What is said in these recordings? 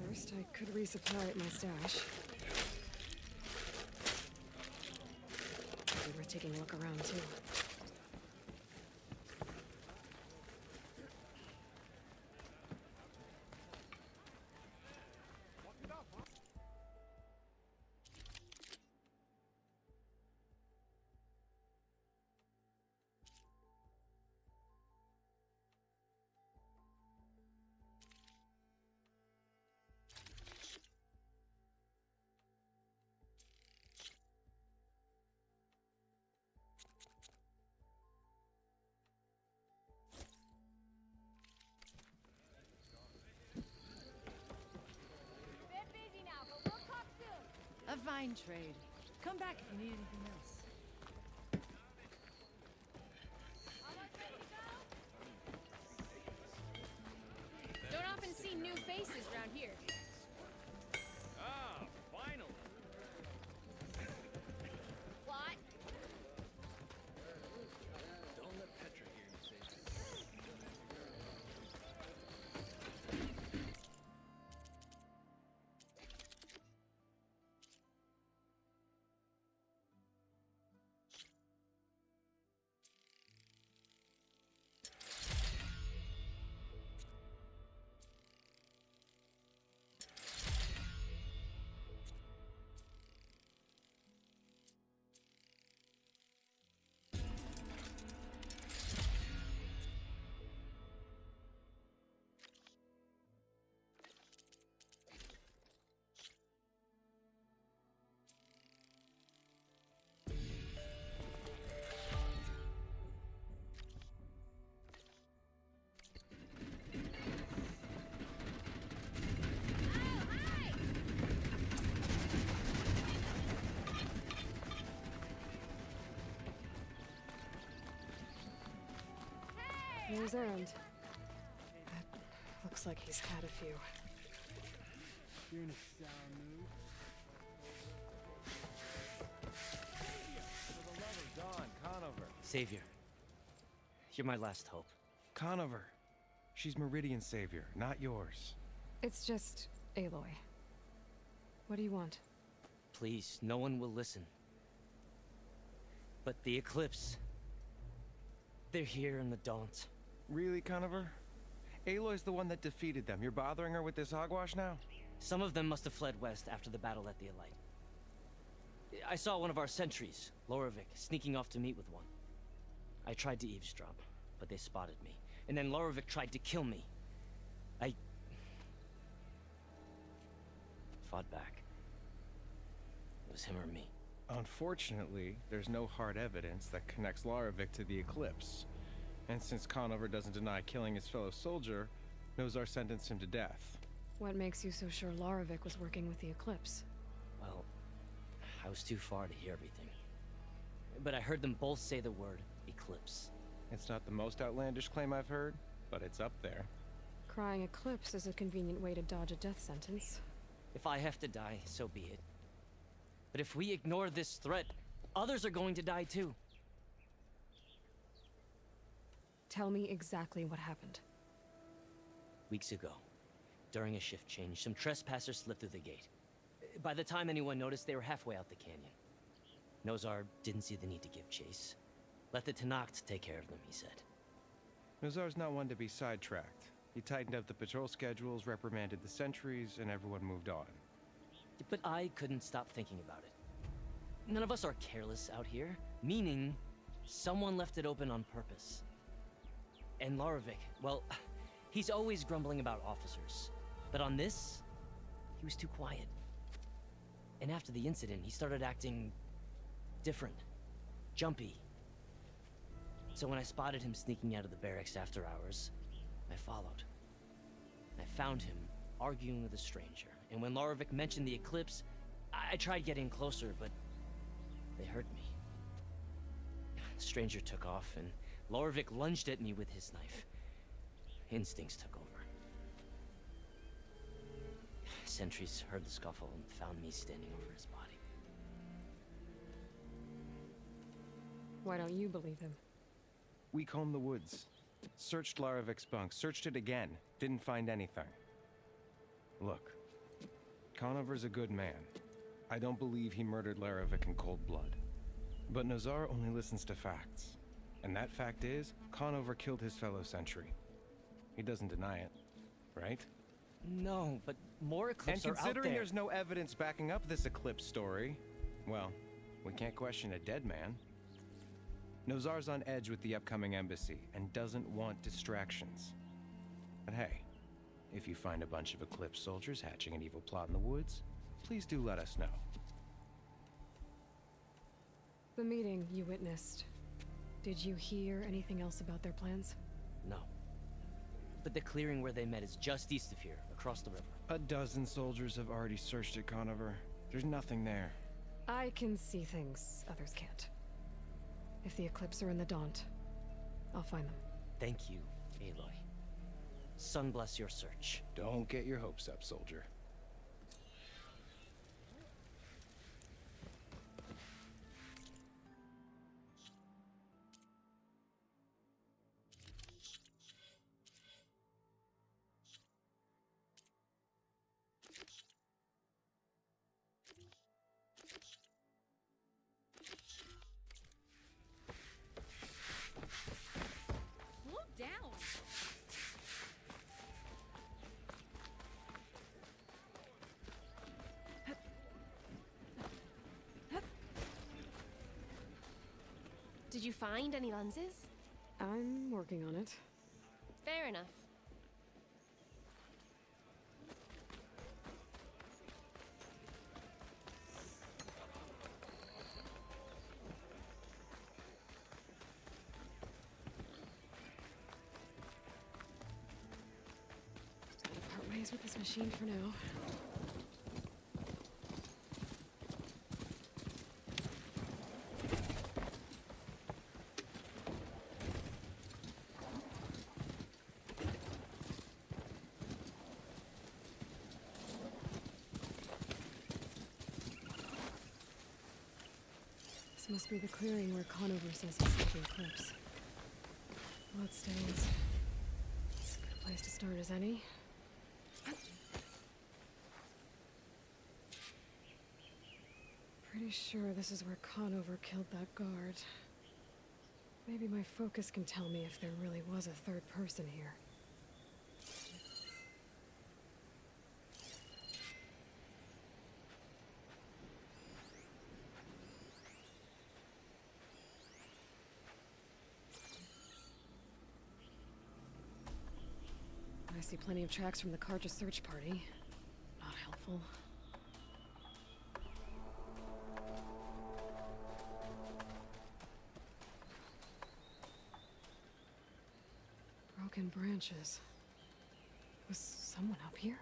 First, I could resupply at my stash. Maybe we're taking a look around, too. A fine trade. Come back if you need anything else. Don't often see new faces around here. Ah, finally. Plot? Don't let Petra hear you say that. Here's Errand. That looks like he's had a few. You're in a sour mood. For the love of Dawn, Conover. Savior, you're my last hope. Conover. She's Meridian's savior, not yours. It's just Aloy. What do you want? Please, no one will listen. But the Eclipse... they're here in the Daunt. Really, Conover? Aloy's the one that defeated them. You're bothering her with this hogwash now? Some of them must have fled west after the battle at the Elite. I saw one of our sentries, Lorovic, sneaking off to meet with one. I tried to eavesdrop, but they spotted me. And then Lorovic tried to kill me. I fought back. It was him or me. Unfortunately, there's no hard evidence that connects Lorovic to the Eclipse. And since Conover doesn't deny killing his fellow soldier, Nozar sentenced him to death. What makes you so sure Lorovic was working with the Eclipse? Well, I was too far to hear everything. But I heard them both say the word Eclipse. It's not the most outlandish claim I've heard, but it's up there. Crying Eclipse is a convenient way to dodge a death sentence. If I have to die, so be it. But if we ignore this threat, others are going to die too. Tell me exactly what happened. Weeks ago, during a shift change, some trespassers slipped through the gate. By the time anyone noticed, they were halfway out the canyon. Nozar didn't see the need to give chase. Let the Tenakth take care of them, he said. Nozar's not one to be sidetracked. He tightened up the patrol schedules, reprimanded the sentries, and everyone moved on. But I couldn't stop thinking about it. None of us are careless out here, meaning someone left it open on purpose. And Lorovic, well, he's always grumbling about officers. But on this, he was too quiet. And after the incident, he started acting different, jumpy. So when I spotted him sneaking out of the barracks after hours, I followed. I found him arguing with a stranger. And when Lorovic mentioned the Eclipse, I tried getting closer, but they heard me. The stranger took off, and Lorovic lunged at me with his knife. Instincts took over. Sentries heard the scuffle and found me standing over his body. Why don't you believe him? We combed the woods. Searched Larovic's bunk. Searched it again. Didn't find anything. Look. Conover's a good man. I don't believe he murdered Larovic in cold blood. But Nozar only listens to facts. And that fact is, Conover killed his fellow sentry. He doesn't deny it, right? No, but more Eclipse are out there. And considering there's no evidence backing up this Eclipse story, well, we can't question a dead man. Nozar's on edge with the upcoming embassy and doesn't want distractions. But hey, if you find a bunch of Eclipse soldiers hatching an evil plot in the woods, please do let us know. The meeting you witnessed. Did you hear anything else about their plans? No. But the clearing where they met is just east of here, across the river. A dozen soldiers have already searched it, Conover. There's nothing there. I can see things others can't. If the Eclipse are in the Daunt, I'll find them. Thank you, Aloy. Sun bless your search. Don't get your hopes up, soldier. Slow down. Did you find any lenses? I'm working on it. Fair enough. Part ways with this machine for now. This must be the clearing where Conover says he saw the Eclipse. Bloodstains. It's a good place to start as any. Pretty sure this is where Conover killed that guard. Maybe my focus can tell me if there really was a third person here. I see plenty of tracks from the Karja search party. Not helpful. Broken branches. Was someone up here?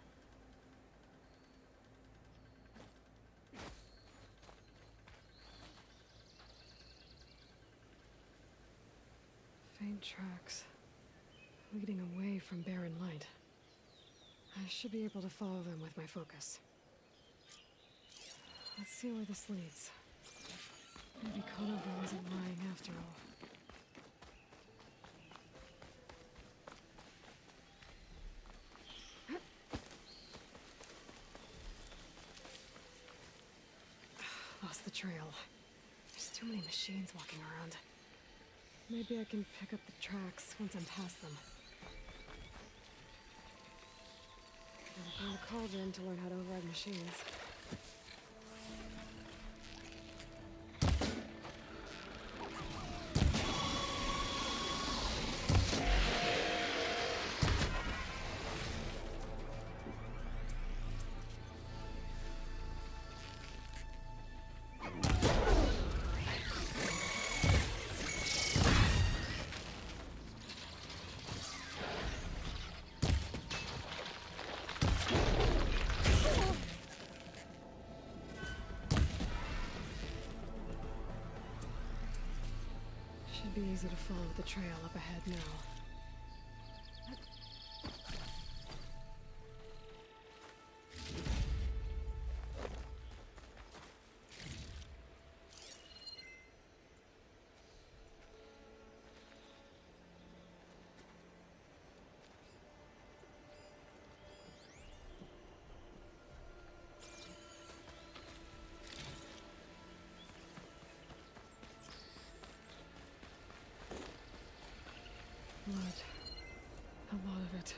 Faint tracks, leading away from barren light. I should be able to follow them with my focus. Let's see where this leads. Maybe Conover wasn't lying after all. Lost the trail. There's too many machines walking around. Maybe I can pick up the tracks once I'm past them. Gotta find a cauldron to learn how to override machines. Should be easy to follow the trail up ahead now. Blood. A lot of it.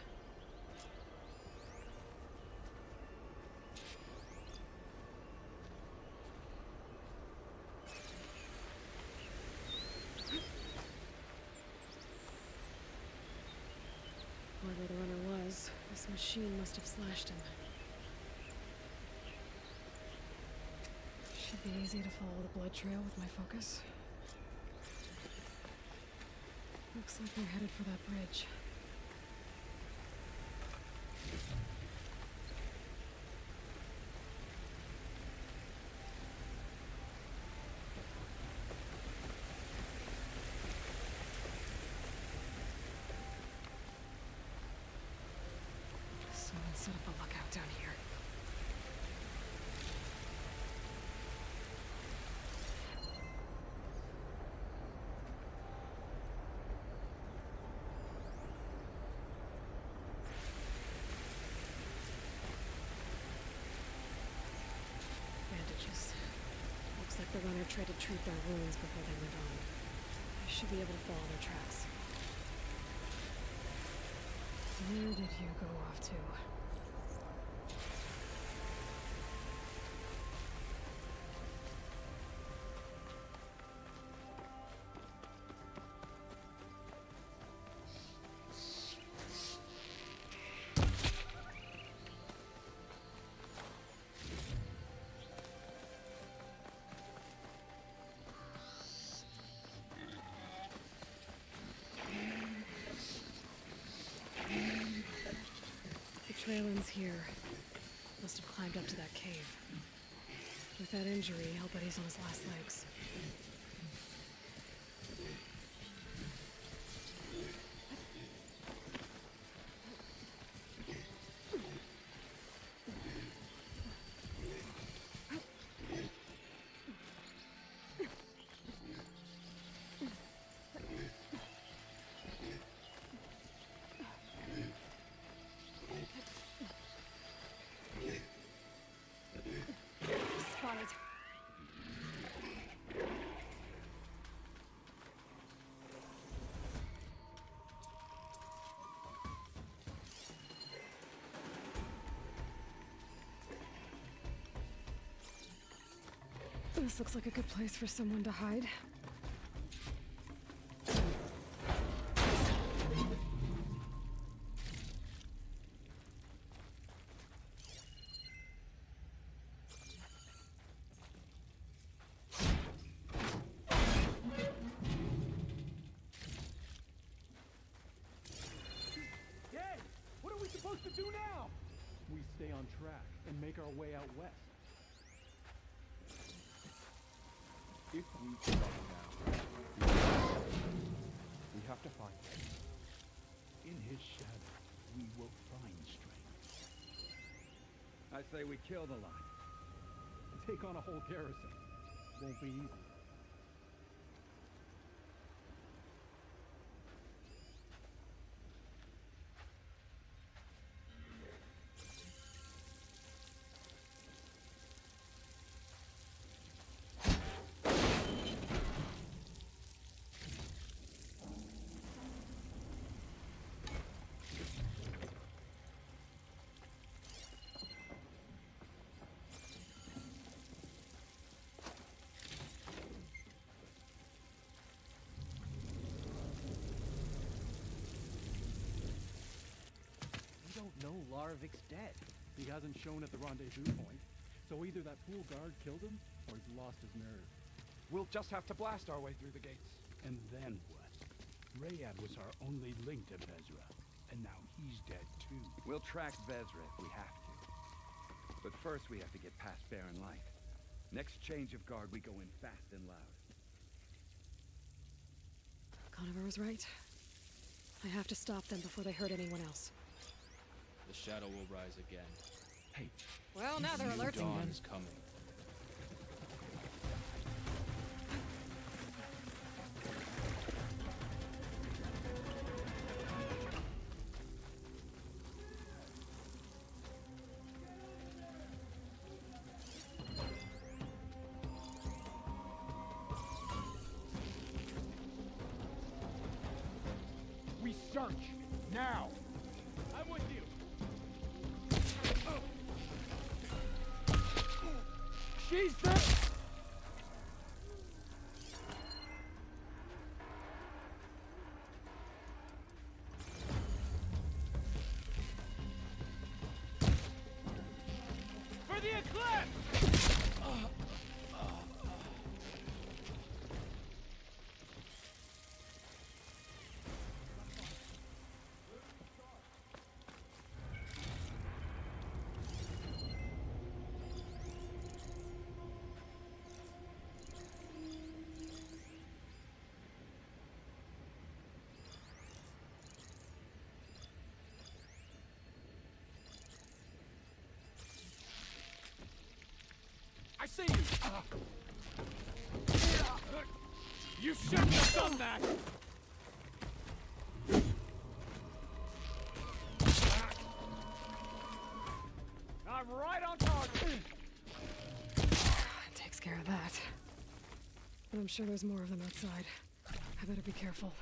Whoever the runner was, this machine must have slashed him. Should be easy to follow the blood trail with my focus. Looks like we're headed for that bridge. Someone set up a lookout down here. Bandages. Looks like the runner tried to treat their wounds before they went on. I should be able to follow their tracks. Where did you go off to? The trail ends here. Must have climbed up to that cave. With that injury, I'll bet he's on his last legs. Spotted. This looks like a good place for someone to hide. do now? We stay on track and make our way out west. If we stop now, we have to find him. In his shadow, we will find strength. I say we kill the line. Take on a whole garrison. Won't be easy. We don't know Larovik's dead. He hasn't shown at the rendezvous point, so either that fool guard killed him, or he's lost his nerve. We'll just have to blast our way through the gates. And then what? Rayad was our only link to Vezra, and now he's dead too. We'll track Vezra if we have to. But first we have to get past Barren Light. Next change of guard, we go in fast and loud. Conover was right. I have to stop them before they hurt anyone else. The shadow will rise again. Hey, Well, now they're alerting Dawn them. is coming. We search! Now! I'm with you! She's there! For the eclipse! I see you! You shouldn't have done that! I'm right on target! Takes care of that. But I'm sure there's more of them outside. I better be careful.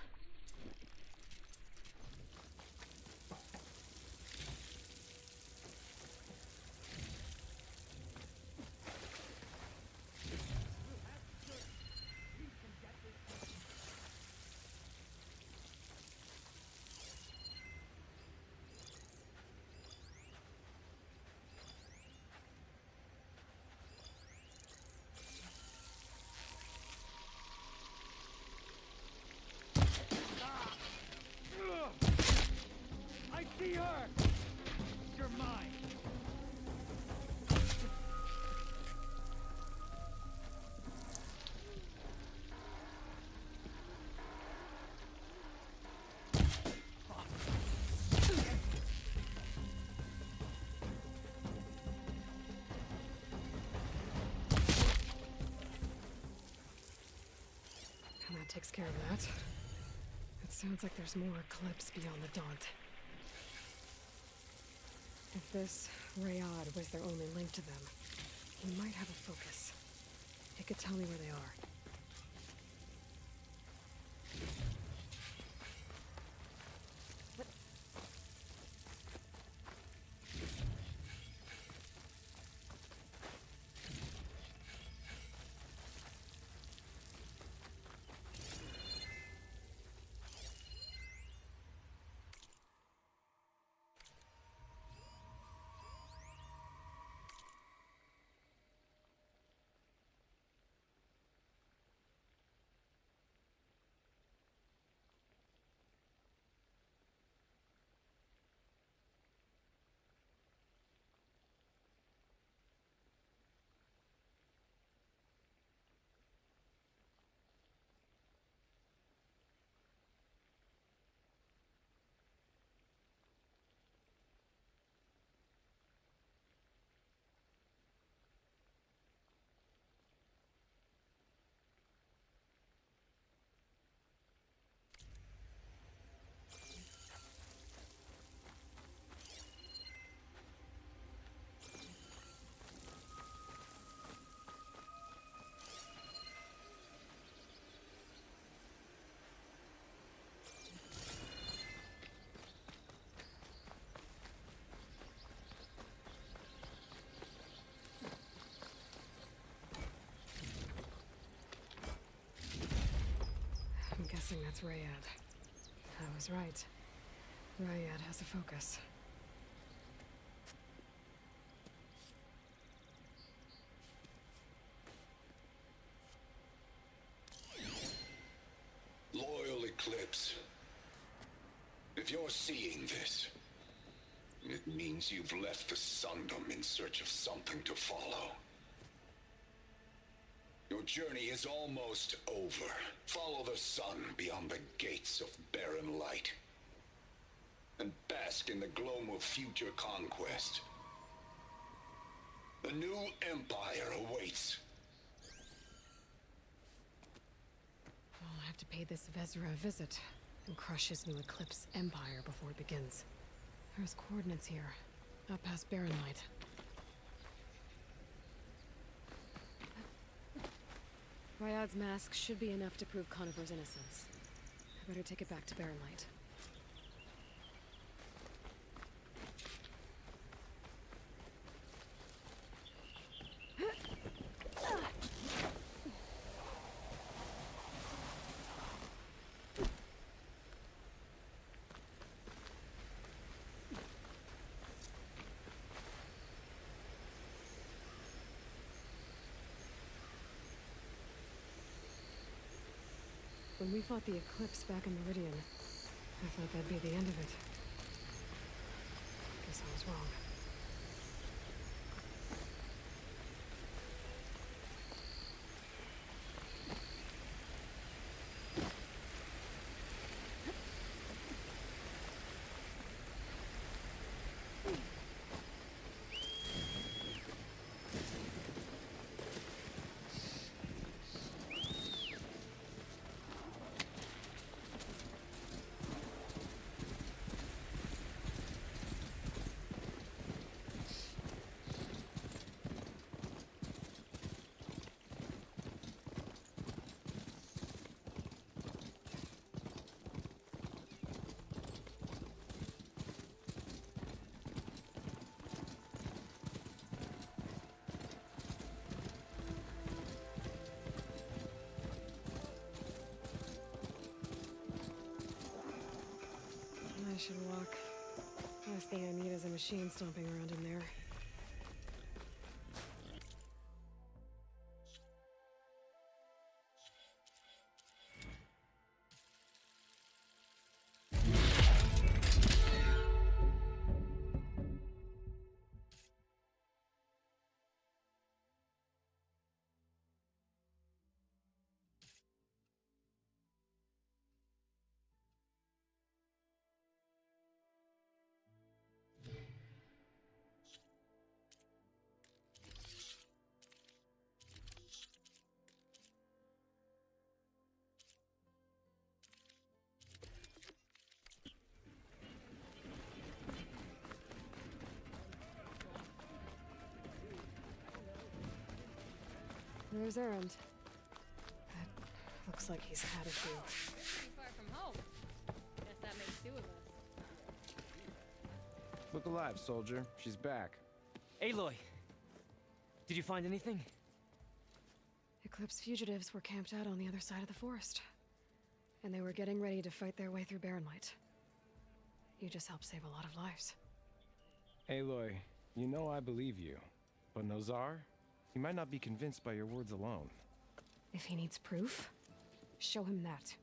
I see her! You're mine! And that takes care of that. It sounds like there's more eclipse beyond the Daunt. If this Rayad was their only link to them, he might have a focus. He could tell me where they are. guessing that's Rayad. I was right. Rayad has a focus. Loyal Eclipse. If you're seeing this, it means you've left the Sundom in search of something to follow. Your journey is almost over. Follow the sun beyond the gates of barren light. And bask in the gloam of future conquest. A new empire awaits. I'll have to pay this Vezra a visit and crush his new Eclipse empire before it begins. There's coordinates here, up past Barren Light. Ryad's mask should be enough to prove Conover's innocence. I better take it back to Barren Light. When we fought the Eclipse back in Meridian, I thought that'd be the end of it. Guess I was wrong. I should walk. Last thing I need is a machine stomping around in there. There's Erend. That looks like he's had a few. Too far from home. Guess that makes two of us. Look alive, soldier. She's back. Aloy! Did you find anything? Eclipse fugitives were camped out on the other side of the forest. And they were getting ready to fight their way through Barren Light. You just helped save a lot of lives. Aloy, you know I believe you. But Nozar? He might not be convinced by your words alone. If he needs proof, show him that.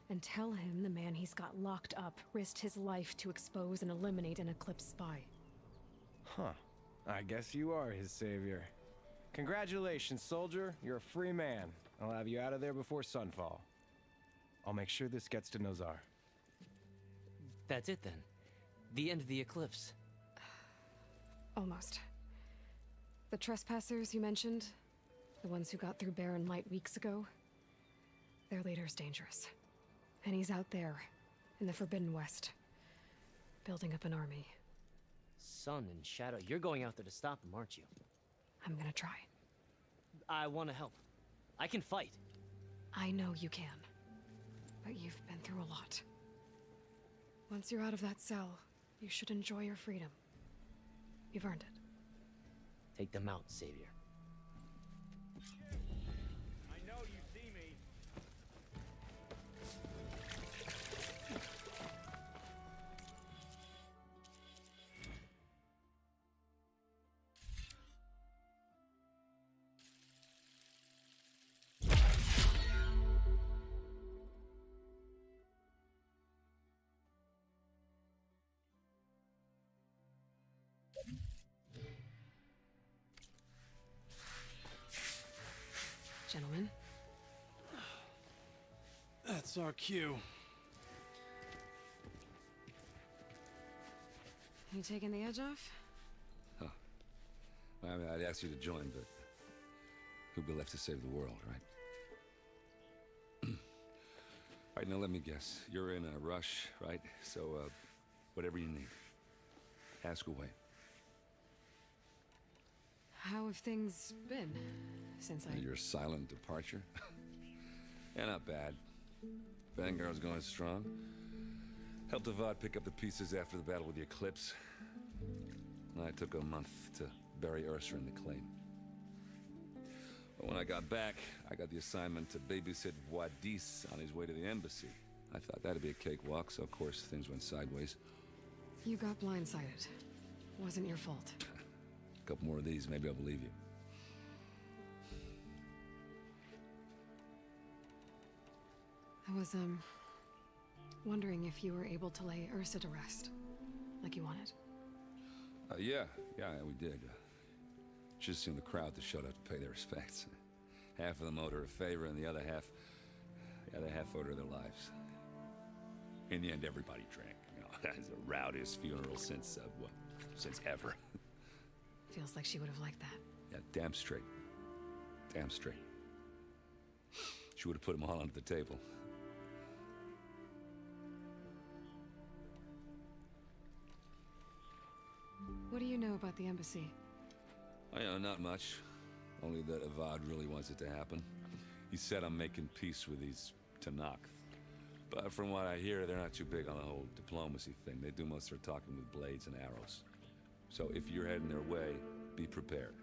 And tell him the man he's got locked up risked his life to expose and eliminate an Eclipse spy. Huh. I guess you are his savior. Congratulations, soldier. You're a free man. I'll have you out of there before sunfall. I'll make sure this gets to Nozar. That's it then. The end of the Eclipse. Almost. The trespassers you mentioned, the ones who got through Barren Light weeks ago, their leader's dangerous. And he's out there, in the Forbidden West, building up an army. Sun and Shadow, you're going out there to stop him, aren't you? I'm gonna try. I want to help. I can fight. I know you can. But you've been through a lot. Once you're out of that cell, you should enjoy your freedom. You've earned it. Take them out, Savior. I know you see me. That's our cue. You taking the edge off? I mean, I'd ask you to join, but who'd be left to save the world, right? All right, now let me guess. You're in a rush, right? So, whatever you need. Ask away. How have things been since I... Your silent departure? Yeah, not bad. Vanguard's going strong. Helped Avad pick up the pieces after the battle with the Eclipse. I took a month to bury Ursa in the claim. But when I got back, I got the assignment to babysit Wadis on his way to the embassy. I thought that'd be a cakewalk, so of course things went sideways. You got blindsided. Wasn't your fault. A couple more of these, maybe I'll believe you. I was, wondering if you were able to lay Ursa to rest, like you wanted. Yeah, we did. Just seemed the crowd that showed up to pay their respects. Half of them owed her a favor, and the other half owed her their lives. In the end, everybody drank. You know, that's the rowdiest funeral since, since ever. Feels like she would have liked that. Yeah, damn straight. Damn straight. She would have put them all under the table. What do you know about the embassy? Oh, yeah, not much. Only that Avad really wants it to happen. He said I'm making peace with these Tanakh. But from what I hear, they're not too big on the whole diplomacy thing. They do most of their talking with blades and arrows. So if you're heading their way, be prepared.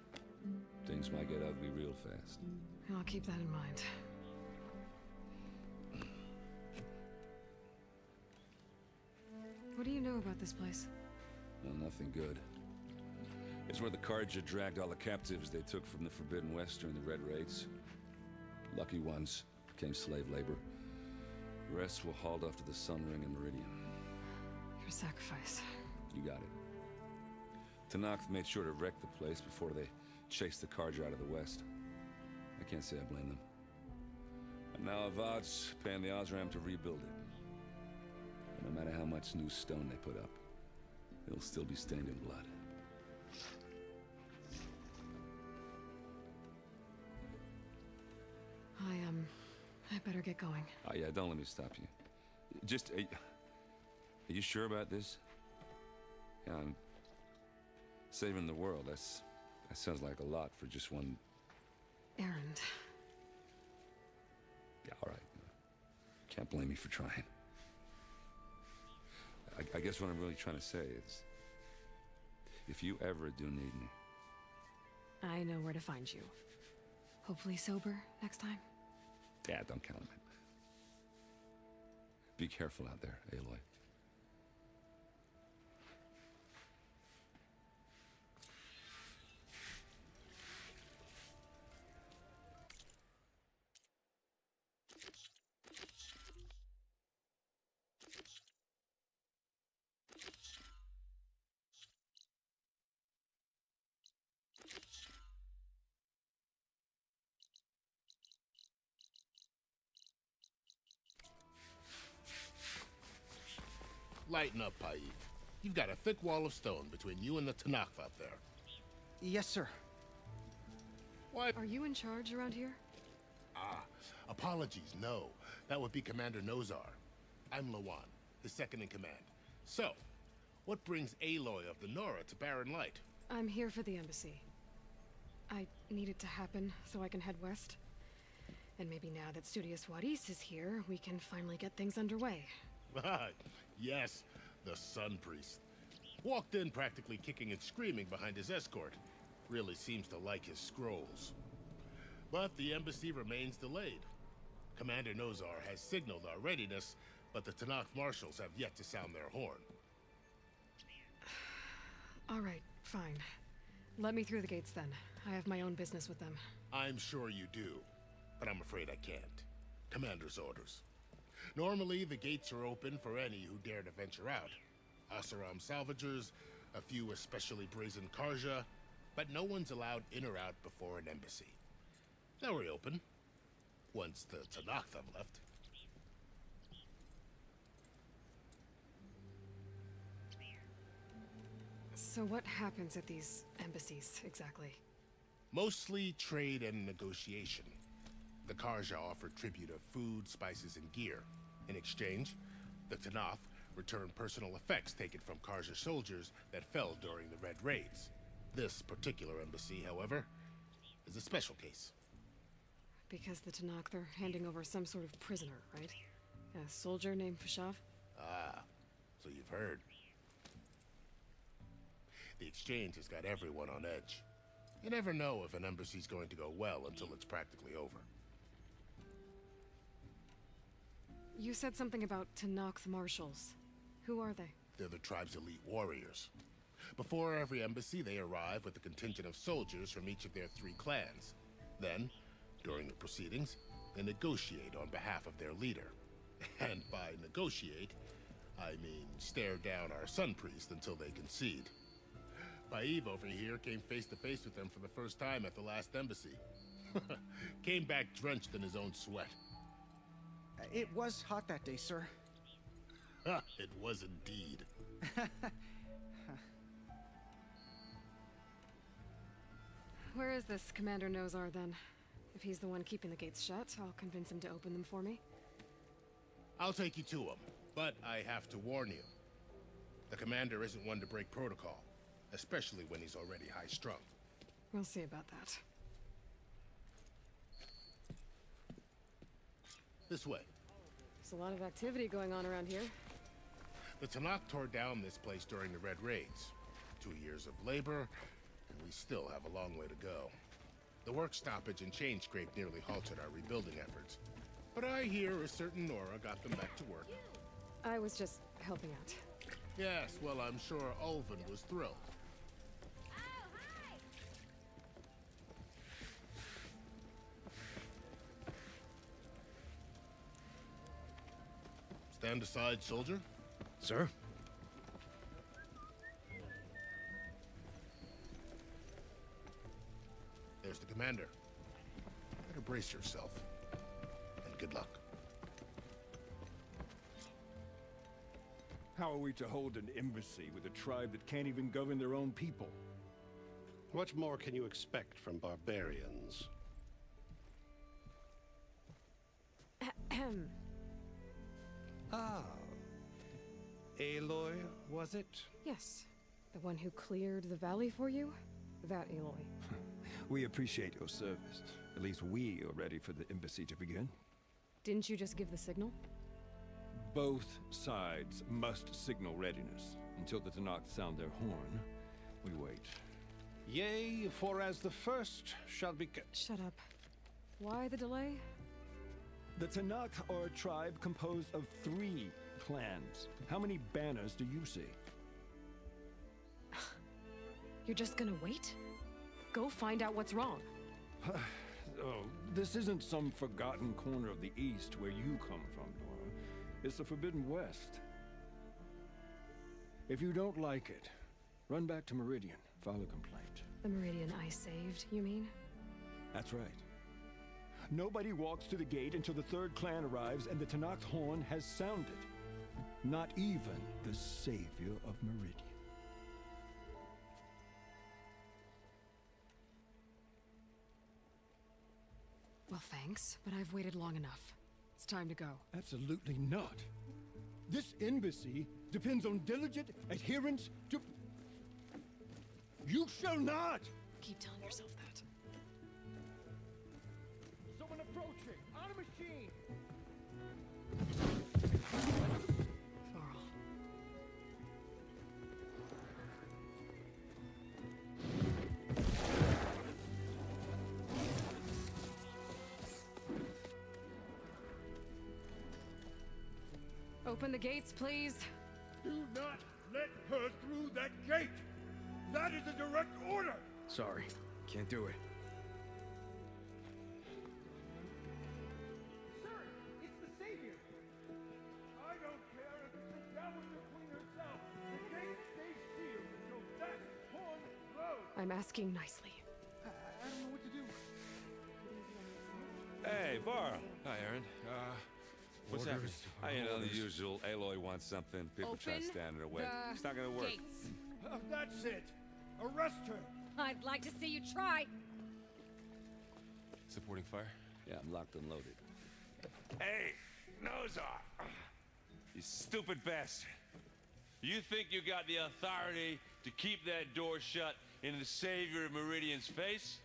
Things might get ugly real fast. I'll keep that in mind. What do you know about this place? Well, nothing good. It's where the Carja dragged all the captives they took from the Forbidden West during the Red Raids. Lucky ones became slave labor. The rest were hauled off to the Sun Ring and Meridian. Your sacrifice. You got it. Tanakh made sure to wreck the place before they chased the Carja out of the West. I can't say I blame them. And now Avad's paying the Osram to rebuild it. And no matter how much new stone they put up, it'll still be stained in blood. I better get going. Oh, yeah, don't let me stop you. Just, are you sure about this? Yeah, I'm saving the world. That sounds like a lot for just one... Errand. Yeah, all right. Can't blame me for trying. I guess what I'm really trying to say is, if you ever do need me... I know where to find you. Hopefully sober next time. Yeah, don't count on it. Be careful out there, Aloy. Lighten up, Paif. You've got a thick wall of stone between you and the Tanakh out there. Yes, sir. What? Are you in charge around here? Apologies, no. That would be Commander Nozar. I'm Lawan, the second in command. So, what brings Aloy of the Nora to Barren Light? I'm here for the embassy. I need it to happen so I can head west. And maybe now that Studious Wadis is here, we can finally get things underway. Yes, the Sun Priest. Walked in practically kicking and screaming behind his escort. Really seems to like his scrolls. But the embassy remains delayed. Commander Nozar has signaled our readiness, but the Tanakh marshals have yet to sound their horn. All right, fine. Let me through the gates then. I have my own business with them. I'm sure you do, but I'm afraid I can't. Commander's orders. Normally, the gates are open for any who dare to venture out. Asaram salvagers, a few especially brazen Karja, but no one's allowed in or out before an embassy. They'll reopen, once the Tanakh have left. So what happens at these embassies, exactly? Mostly trade and negotiation. The Karja offer tribute of food, spices, and gear. In exchange, the Tanakh return personal effects taken from Karja soldiers that fell during the Red Raids. This particular embassy, however, is a special case. Because the Tanakh, they're handing over some sort of prisoner, right? A soldier named Fashav? Ah, so you've heard. The exchange has got everyone on edge. You never know if an embassy's going to go well until it's practically over. You said something about Tanakh marshals. Who are they? They're the tribe's elite warriors. Before every embassy, they arrive with a contingent of soldiers from each of their 3 clans. Then, during the proceedings, they negotiate on behalf of their leader. And by negotiate, I mean stare down our Sun Priest until they concede. Baev over here came face to face with them for the first time at the last embassy. Came back drenched in his own sweat. It was hot that day, sir. It was indeed. Where is this Commander Nozar, then? If he's the one keeping the gates shut, I'll convince him to open them for me. I'll take you to him, but I have to warn you. The commander isn't one to break protocol, especially when he's already high-strung. We'll see about that. This way. There's a lot of activity going on around here. The Tanakh tore down this place during the Red Raids. 2 years of labor, and we still have a long way to go. The work stoppage and chain scrape nearly halted our rebuilding efforts. But I hear a certain Nora got them back to work. I was just helping out. Yes, well, I'm sure Ulvin was thrilled. Stand aside, soldier. Sir? There's the commander. Better brace yourself. And good luck. How are we to hold an embassy with a tribe that can't even govern their own people? What more can you expect from barbarians? Ahem. Ah. Aloy, was it? Yes. The one who cleared the valley for you? That Aloy. We appreciate your service. At least we are ready for the embassy to begin. Didn't you just give the signal? Both sides must signal readiness. Until the Tanakh sound their horn, we wait. Yea, for as the first shall be... Shut up. Why the delay? The Tanakh are a tribe composed of 3 clans. How many banners do you see? You're just gonna wait? Go find out what's wrong. Oh, this isn't some forgotten corner of the East where you come from, Nora. It's the Forbidden West. If you don't like it, run back to Meridian, file a complaint. The Meridian I saved, you mean? That's right. Nobody walks to the gate until the 3rd clan arrives and the Tanakh horn has sounded. Not even the savior of Meridian. Well, thanks, but I've waited long enough. It's time to go. Absolutely not. This embassy depends on diligent adherence to... You shall not! Keep telling yourself that. Someone approaching! On a machine! Varl. Open the gates, please. Do not let her through that gate! That is a direct order! Sorry, can't do it. Sir, it's the Savior! I don't care if it's the Dowager Queen herself! The gate stays sealed until that horn blows! I'm asking nicely. I don't know what to do. Hey, Varl. Hi, Aaron. What's You know, the usual. Aloy wants something. People try to stand in her way. It's not gonna work. Gates. That's it. Arrest her. I'd like to see you try. Supporting fire? Yeah, I'm locked and loaded. Hey, Nozar! You stupid bastard. You think you got the authority to keep that door shut in the Savior of Meridian's face?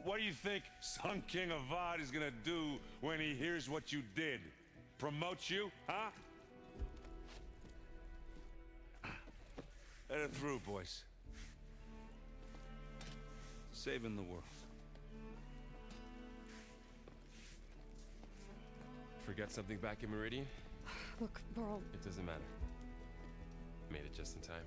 What do you think Sun King Avad is gonna do when he hears what you did? Promote you, huh? Let it through, boys. Saving the world. Forget something back in Meridian? Look, Varl, It doesn't matter. Made it just in time.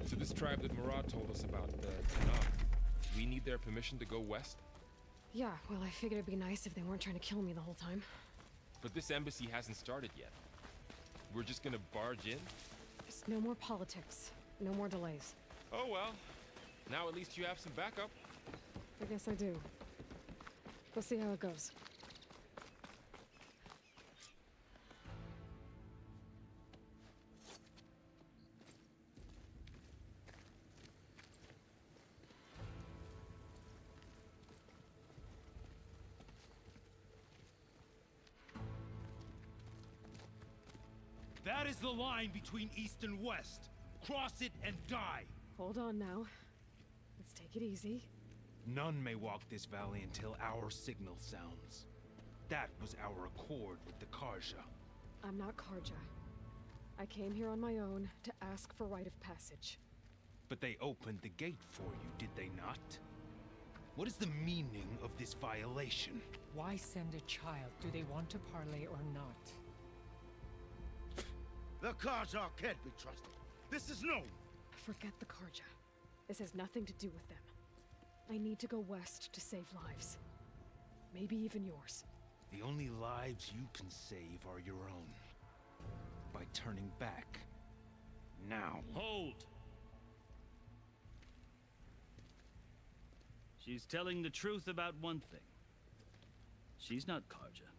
So this tribe that Murad told us about, the Tanakh, we need their permission to go west? yeah, well, I figured it'd be nice if they weren't trying to kill me the whole time. But this embassy hasn't started yet. We're just gonna barge in? Just no more politics. No more delays. Oh well. Now at least you have some backup. I guess I do. We'll see how it goes. That is the line between East and West. Cross it and die. Hold on now. Let's take it easy. None may walk this valley until our signal sounds. That was our accord with the Karja. I'm not Karja. I came here on my own to ask for rite of passage. But they opened the gate for you, did they not? What is the meaning of this violation? Why send a child? Do they want to parley or not? The Karja can't be trusted. This is known. Forget the Karja. This has nothing to do with them. I need to go west to save lives. Maybe even yours. The only lives you can save are your own. By turning back. Now. Hold! She's telling the truth about one thing. She's not Karja.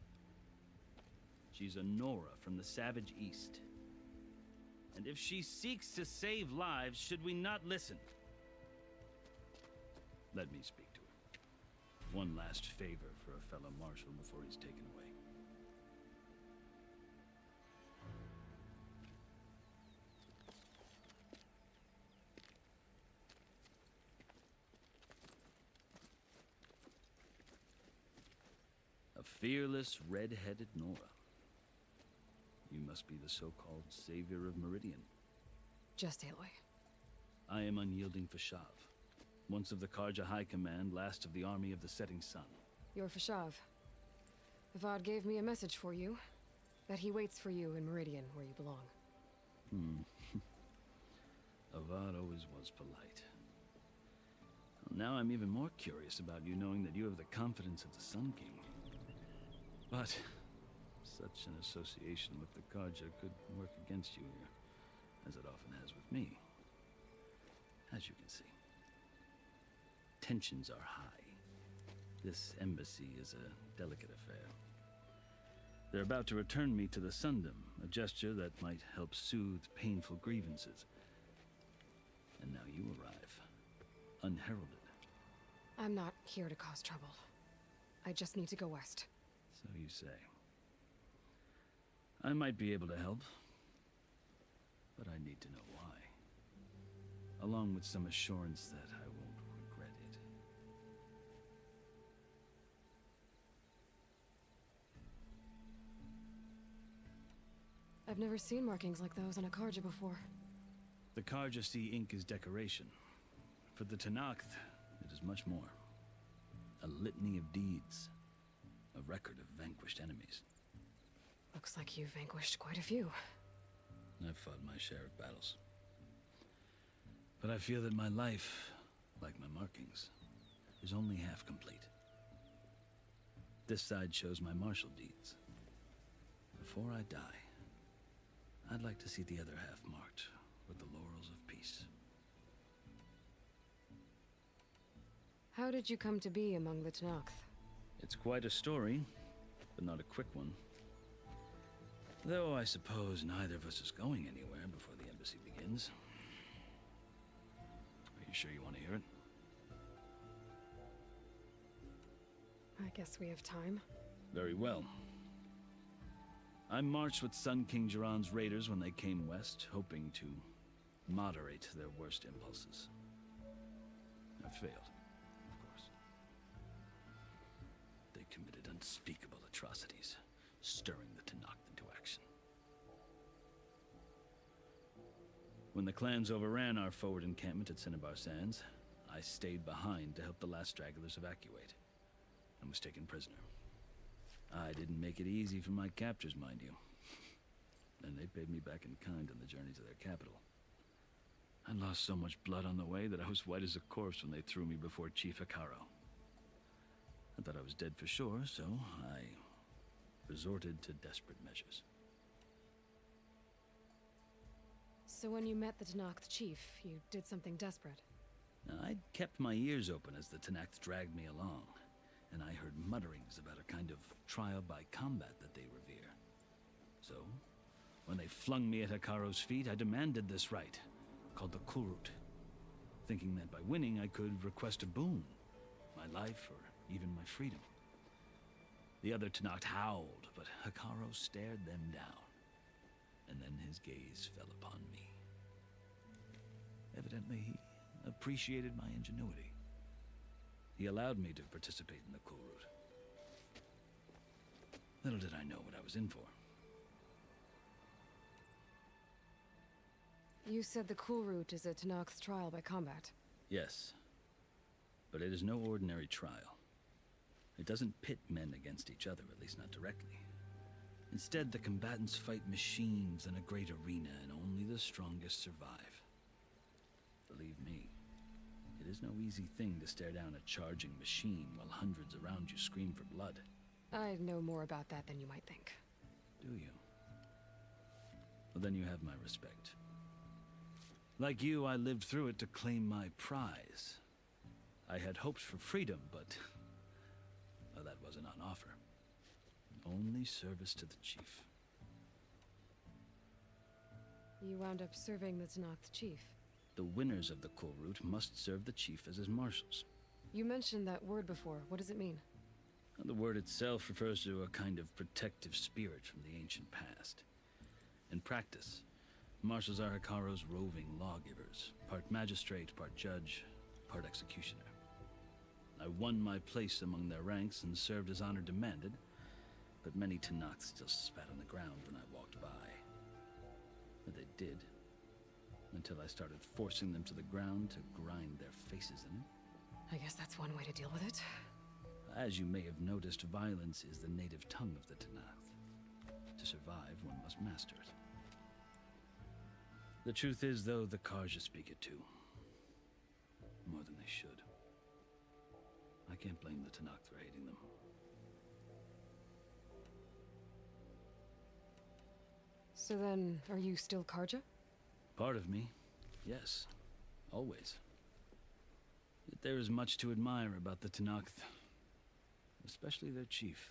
She's a Nora from the Savage East. And if she seeks to save lives, should we not listen? Let me speak to her. One last favor for a fellow marshal before he's taken away. A fearless, red-headed Nora. You must be the so-called savior of Meridian. Just Aloy. I am unyielding Fashav. Once of the Karja High Command, last of the army of the setting sun. You're Fashav. Avad gave me a message for you. That he waits for you in Meridian, where you belong. Avad always was polite. Well, now I'm even more curious about you knowing that you have the confidence of the Sun King. But such an association with the Karja could work against you here, as it often has with me. As you can see. Tensions are high. This embassy is a delicate affair. They're about to return me to the Sundom, a gesture that might help soothe painful grievances. And now you arrive, unheralded. I'm not here to cause trouble. I just need to go west. So you say. I might be able to help, but I need to know why. Along with some assurance that I won't regret it. I've never seen markings like those on a Karja before. The Karja see ink as decoration. For the Tanakh, it is much more. A litany of deeds. A record of vanquished enemies. Looks like you've vanquished quite a few. I've fought my share of battles. But I feel that my life, like my markings, is only half complete. This side shows my martial deeds. Before I die, I'd like to see the other half marked with the laurels of peace. How did you come to be among the Tanakh? It's quite a story, but not a quick one. Though I suppose neither of us is going anywhere before the embassy begins. Are you sure you want to hear it? I guess we have time. Very well. I marched with Sun King Jiran's raiders when they came west, hoping to moderate their worst impulses. I failed, of course. They committed unspeakable atrocities, stirring the Tanakh into action. When the clans overran our forward encampment at Cinnabar Sands, I stayed behind to help the last stragglers evacuate, and was taken prisoner. I didn't make it easy for my captors, mind you. And they paid me back in kind on the journey to their capital. I lost so much blood on the way that I was white as a corpse when they threw me before Chief Hekaro. I thought I was dead for sure, so I resorted to desperate measures. So when you met the Tanakh chief, you did something desperate? I'd kept my ears open as the Tanakh dragged me along, and I heard mutterings about a kind of trial by combat that they revere. So, when they flung me at Hekaro's feet, I demanded this rite, called the Kulrut, thinking that by winning I could request a boon, my life or even my freedom. The other Tanakh howled, but Hekaro stared them down, and then his gaze fell upon me. Evidently, he appreciated my ingenuity. He allowed me to participate in the Kulrut. Little did I know what I was in for. You said the Kulrut is a Tanakh's trial by combat. Yes, but it is no ordinary trial. It doesn't pit men against each other, at least not directly. Instead, the combatants fight machines in a great arena, and only the strongest survive. Believe me, it is no easy thing to stare down a charging machine while hundreds around you scream for blood. I know more about that than you might think. Do you? Well, then you have my respect. Like you, I lived through it to claim my prize. I had hoped for freedom, but well, that wasn't on offer. Only service to the chief. You wound up serving the Tanakh chief. The winners of the Kulrut must serve the chief as his marshals. You mentioned that word before. What does it mean? The word itself refers to a kind of protective spirit from the ancient past. In practice, marshals are Hekaro's roving lawgivers, part magistrate, part judge, part executioner. I won my place among their ranks and served as honor demanded, but many Tanakh still spat on the ground when I walked by. But they did, until I started forcing them to the ground to grind their faces in it. I guess that's one way to deal with it. As you may have noticed, violence is the native tongue of the Tanakh. To survive, one must master it. The truth is, though, the Karja speak it too. More than they should. I can't blame the Tanakh for hating them. So then, are you still Karja? Part of me, yes. Always. Yet there is much to admire about the Tanakh, especially their chief.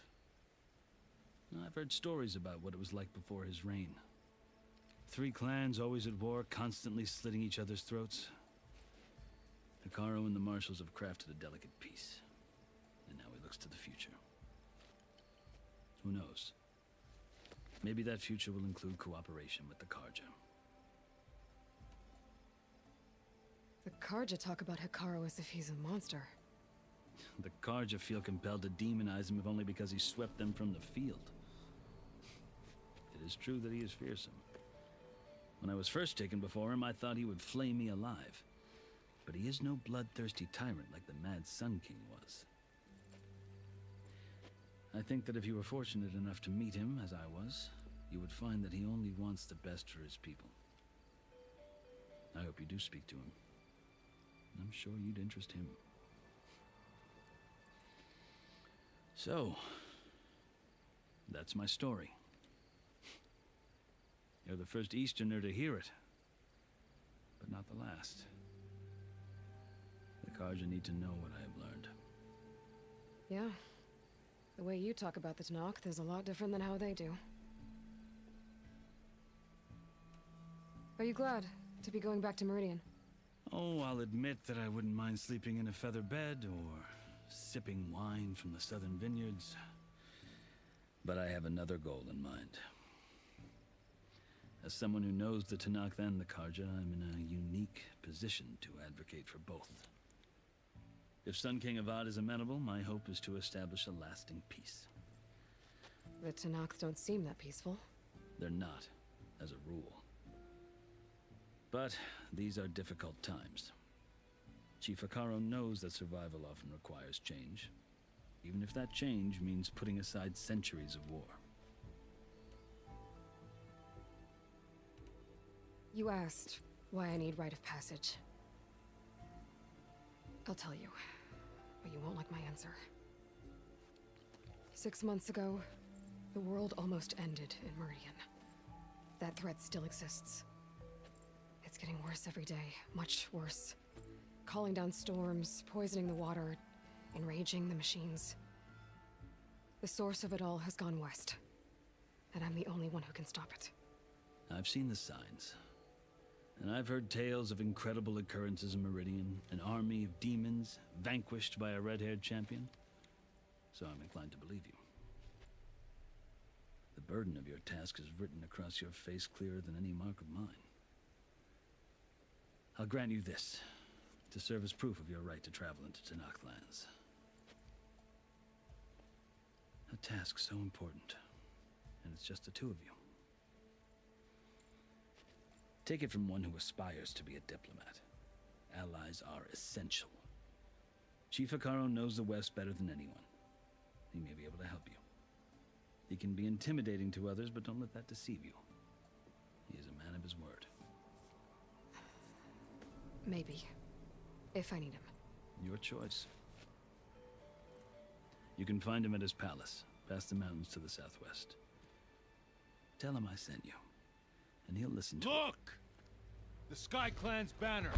I've heard stories about what it was like before his reign. 3 clans always at war, constantly slitting each other's throats. Hekaro and the marshals have crafted a delicate peace, and now he looks to the future. Who knows? Maybe that future will include cooperation with the Karja. The Karja talk about Hekaro as if he's a monster. The Karja feel compelled to demonize him if only because he swept them from the field. It is true that he is fearsome. When I was first taken before him, I thought he would flay me alive. But he is no bloodthirsty tyrant like the Mad Sun King was. I think that if you were fortunate enough to meet him, as I was, you would find that he only wants the best for his people. I hope you do speak to him. I'm sure you'd interest him. So, that's my story. You're the first Easterner to hear it, but not the last. The Karja need to know what I have learned. Yeah. The way you talk about the Tanakh is a lot different than how they do. Are you glad to be going back to Meridian? Oh, I'll admit that I wouldn't mind sleeping in a feather bed or sipping wine from the southern vineyards. But I have another goal in mind. As someone who knows the Tanakh and the Karja, I'm in a unique position to advocate for both. If Sun King Avad is amenable, my hope is to establish a lasting peace. The Tanakh don't seem that peaceful. They're not, as a rule. But these are difficult times. Chief Akaro knows that survival often requires change, even if that change means putting aside centuries of war. You asked why I need rite of passage. I'll tell you, but you won't like my answer. 6 months ago, the world almost ended in Meridian. That threat still exists. It's getting worse every day, much worse. Calling down storms, poisoning the water, enraging the machines. The source of it all has gone west, and I'm the only one who can stop it. I've seen the signs. And I've heard tales of incredible occurrences in Meridian, an army of demons vanquished by a red-haired champion. So I'm inclined to believe you. The burden of your task is written across your face clearer than any mark of mine. I'll grant you this, to serve as proof of your right to travel into Tanakh lands. A task so important, and it's just the two of you. Take it from one who aspires to be a diplomat. Allies are essential. Chief Akaro knows the West better than anyone. He may be able to help you. He can be intimidating to others, but don't let that deceive you. He is a man of his word. Maybe. If I need him. Your choice. You can find him at his palace, past the mountains to the southwest. Tell him I sent you, and he'll listen to Look! The Sky Clan's banner!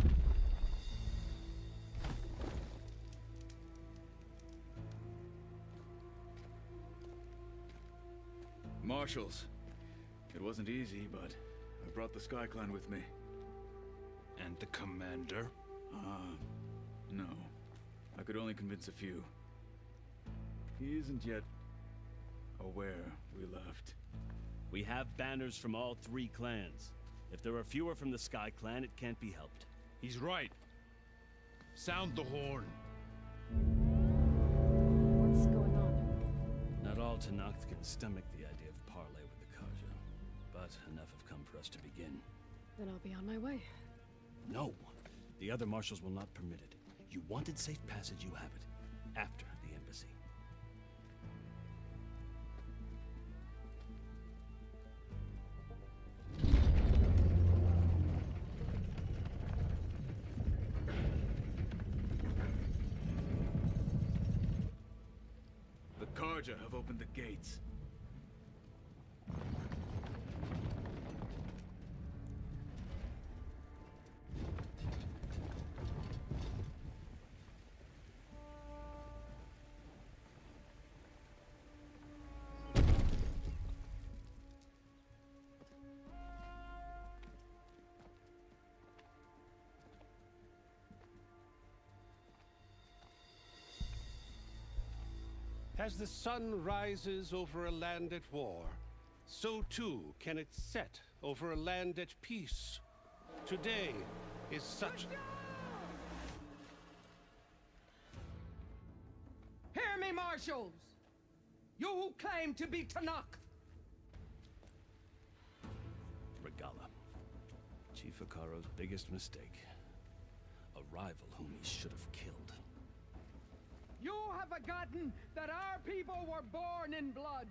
Marshals. It wasn't easy, but I brought the Sky Clan with me. And the commander? No. I could only convince a few. He isn't yet aware we left. We have banners from all 3 clans. If there are fewer from the Sky Clan, it can't be helped. He's right. Sound the horn. What's going on? Not all Tanakh can stomach the idea of parley with the Karja, but enough have come for us to begin. Then I'll be on my way. No. The other marshals will not permit it. You wanted safe passage, you have it. After the embassy. The Karja have opened the gates. As the sun rises over a land at war, so too can it set over a land at peace. Today is such... Hear me, marshals! You who claim to be Tanakh! Regala. Chief Akaro's biggest mistake. A rival whom he should have killed. You have forgotten that our people were born in blood.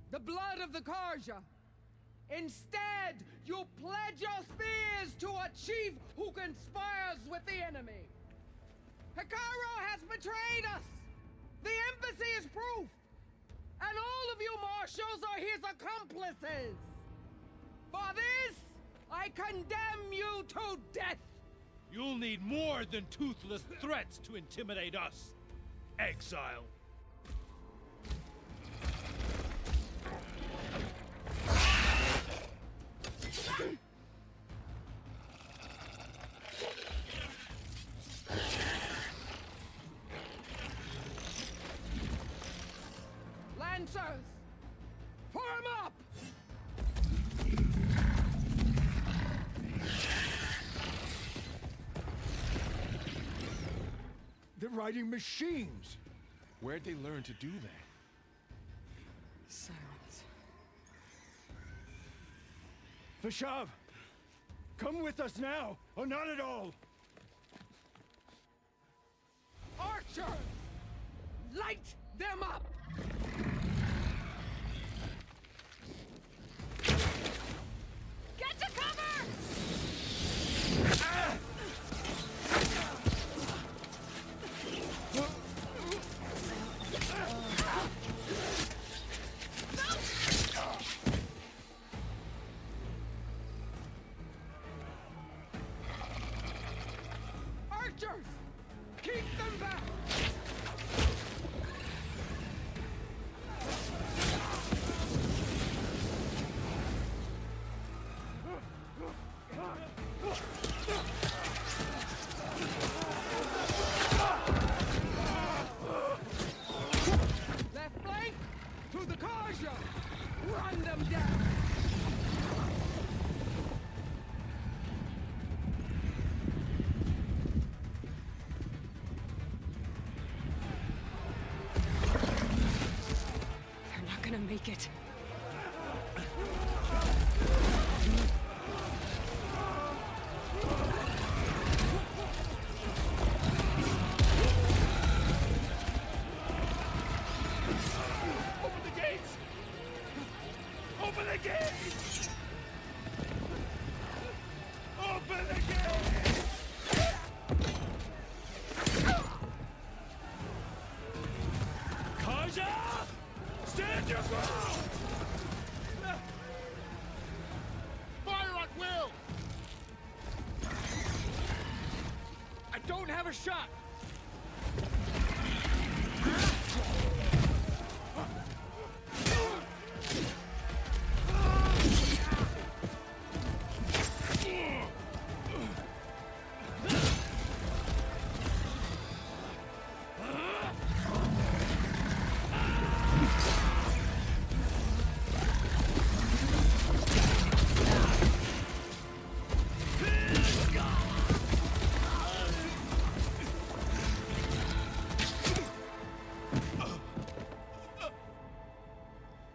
The blood of the Karja. Instead, you pledge your spears to a chief who conspires with the enemy. Akaro has betrayed us. The embassy is proof. And all of you marshals are his accomplices. For this, I condemn you to death. You'll need more than toothless threats to intimidate us, exile. Lancers! Form up! They're riding machines. Where'd they learn to do that? Silence. Vashav, come with us now, or not at all. Archers! Light them up! Get to cover! Archers! Keep them back! Left flank! To the Karja! Run them down! They're not gonna make it. Open the gates! Open the gates! Open the gates! Kaja! Stand your ground! Fire at will! I don't have a shot!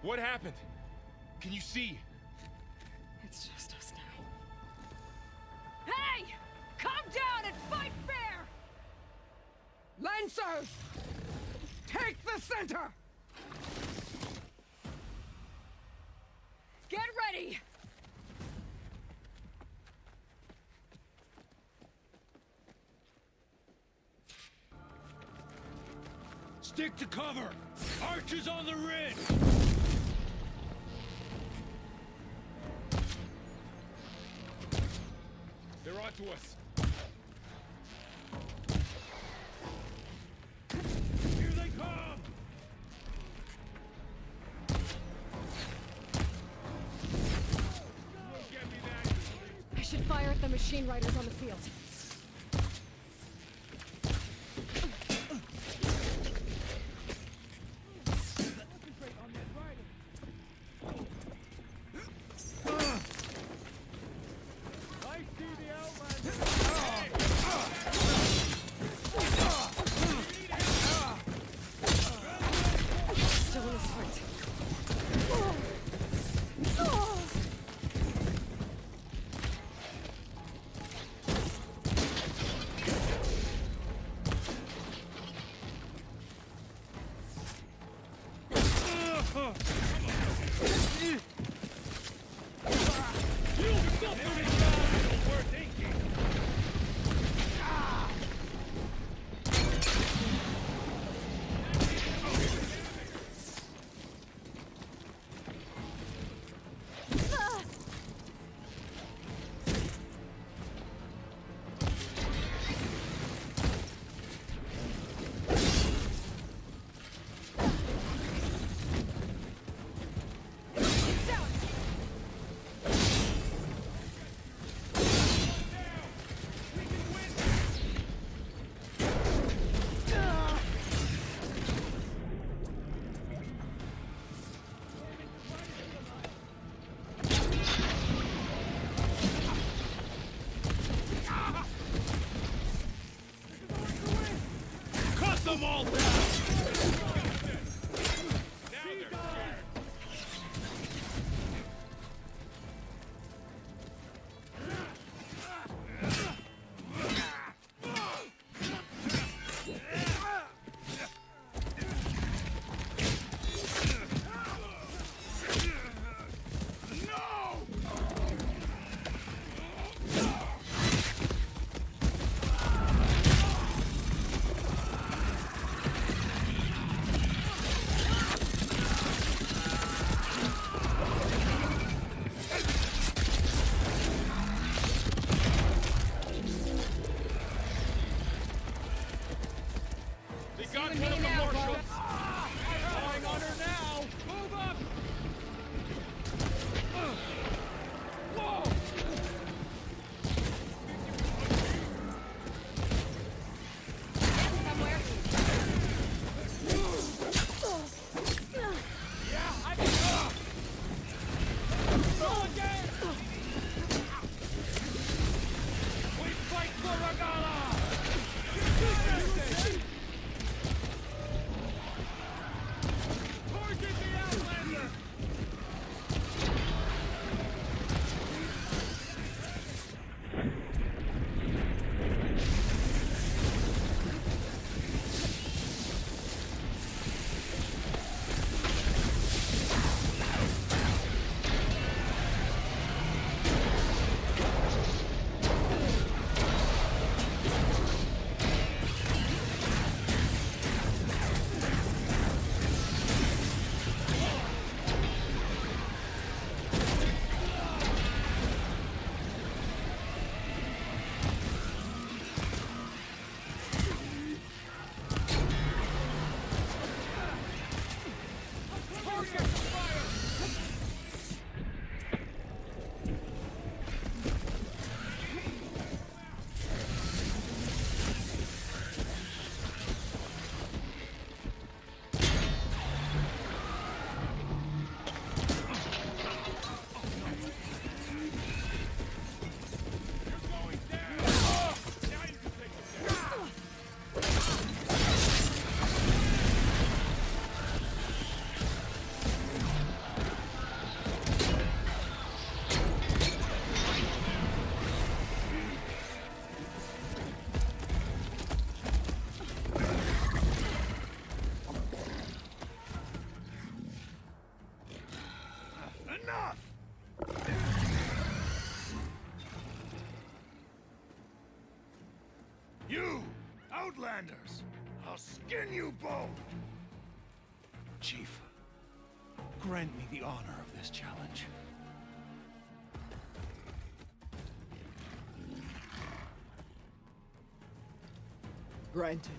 What happened? Can you see? It's just us now. Hey! Come down and fight fair! Lancers! Take the center! Get ready! Stick to cover! Archers on the ridge! They're onto us. Here they come! You won't get me that easily. I should fire at the machine riders on the field. I see the outland! Still in this fight. them all down! You, Outlanders! I'll skin you both! Chief, grant me the honor of this challenge. Granted.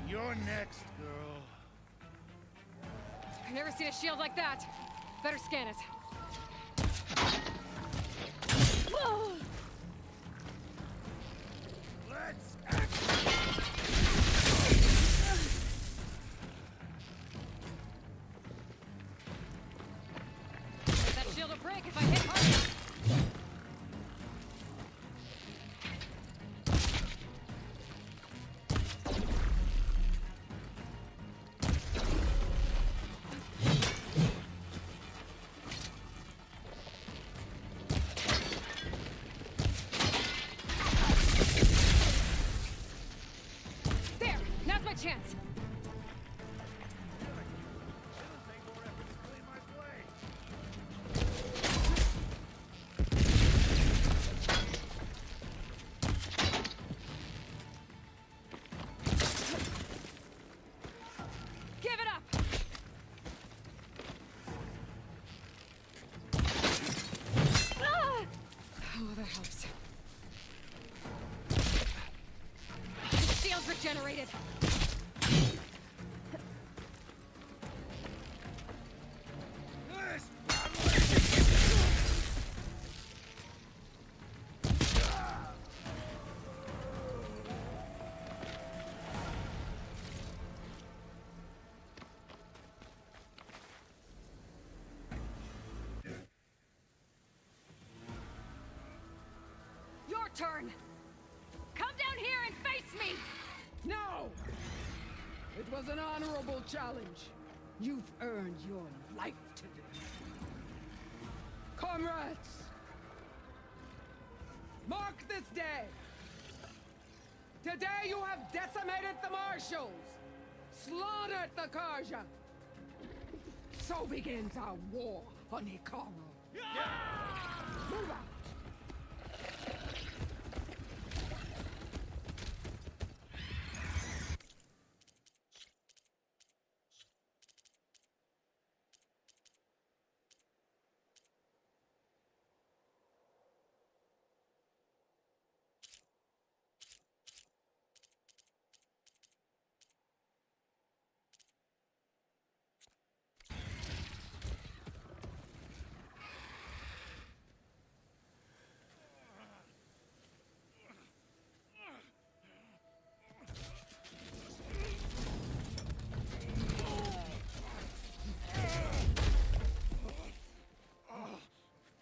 You're next, girl. I've never seen a shield like that. Better scan it. Let's That shield will break if I hit hard. Chance. Give it up. Ah! Oh, that helps. The shield's regenerated. turn! Come down here and face me! No! It was an honorable challenge. You've earned your life today. Comrades! Mark this day! Today you have decimated the Marshals! Slaughtered the Karja! So begins our war on Hikaru. Move out!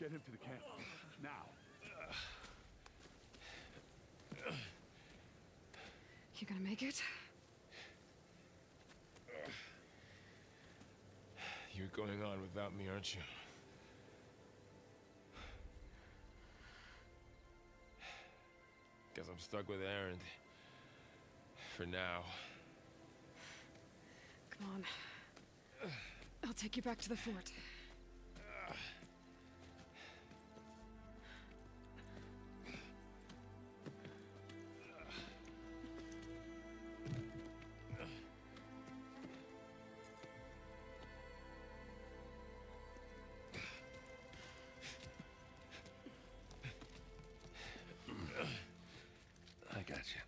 Get him to the camp. Now. You gonna make it? You're going on without me, aren't you? Guess I'm stuck with Erend. For now. Come on. I'll take you back to the fort. I got you.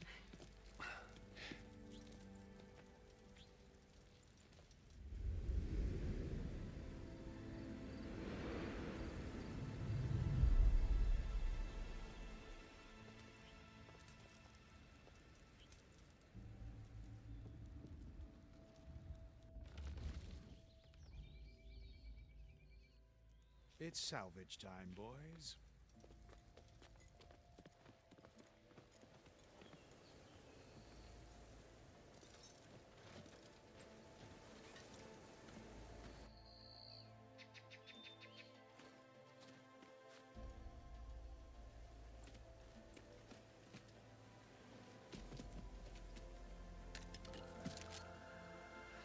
It's salvage time, boys.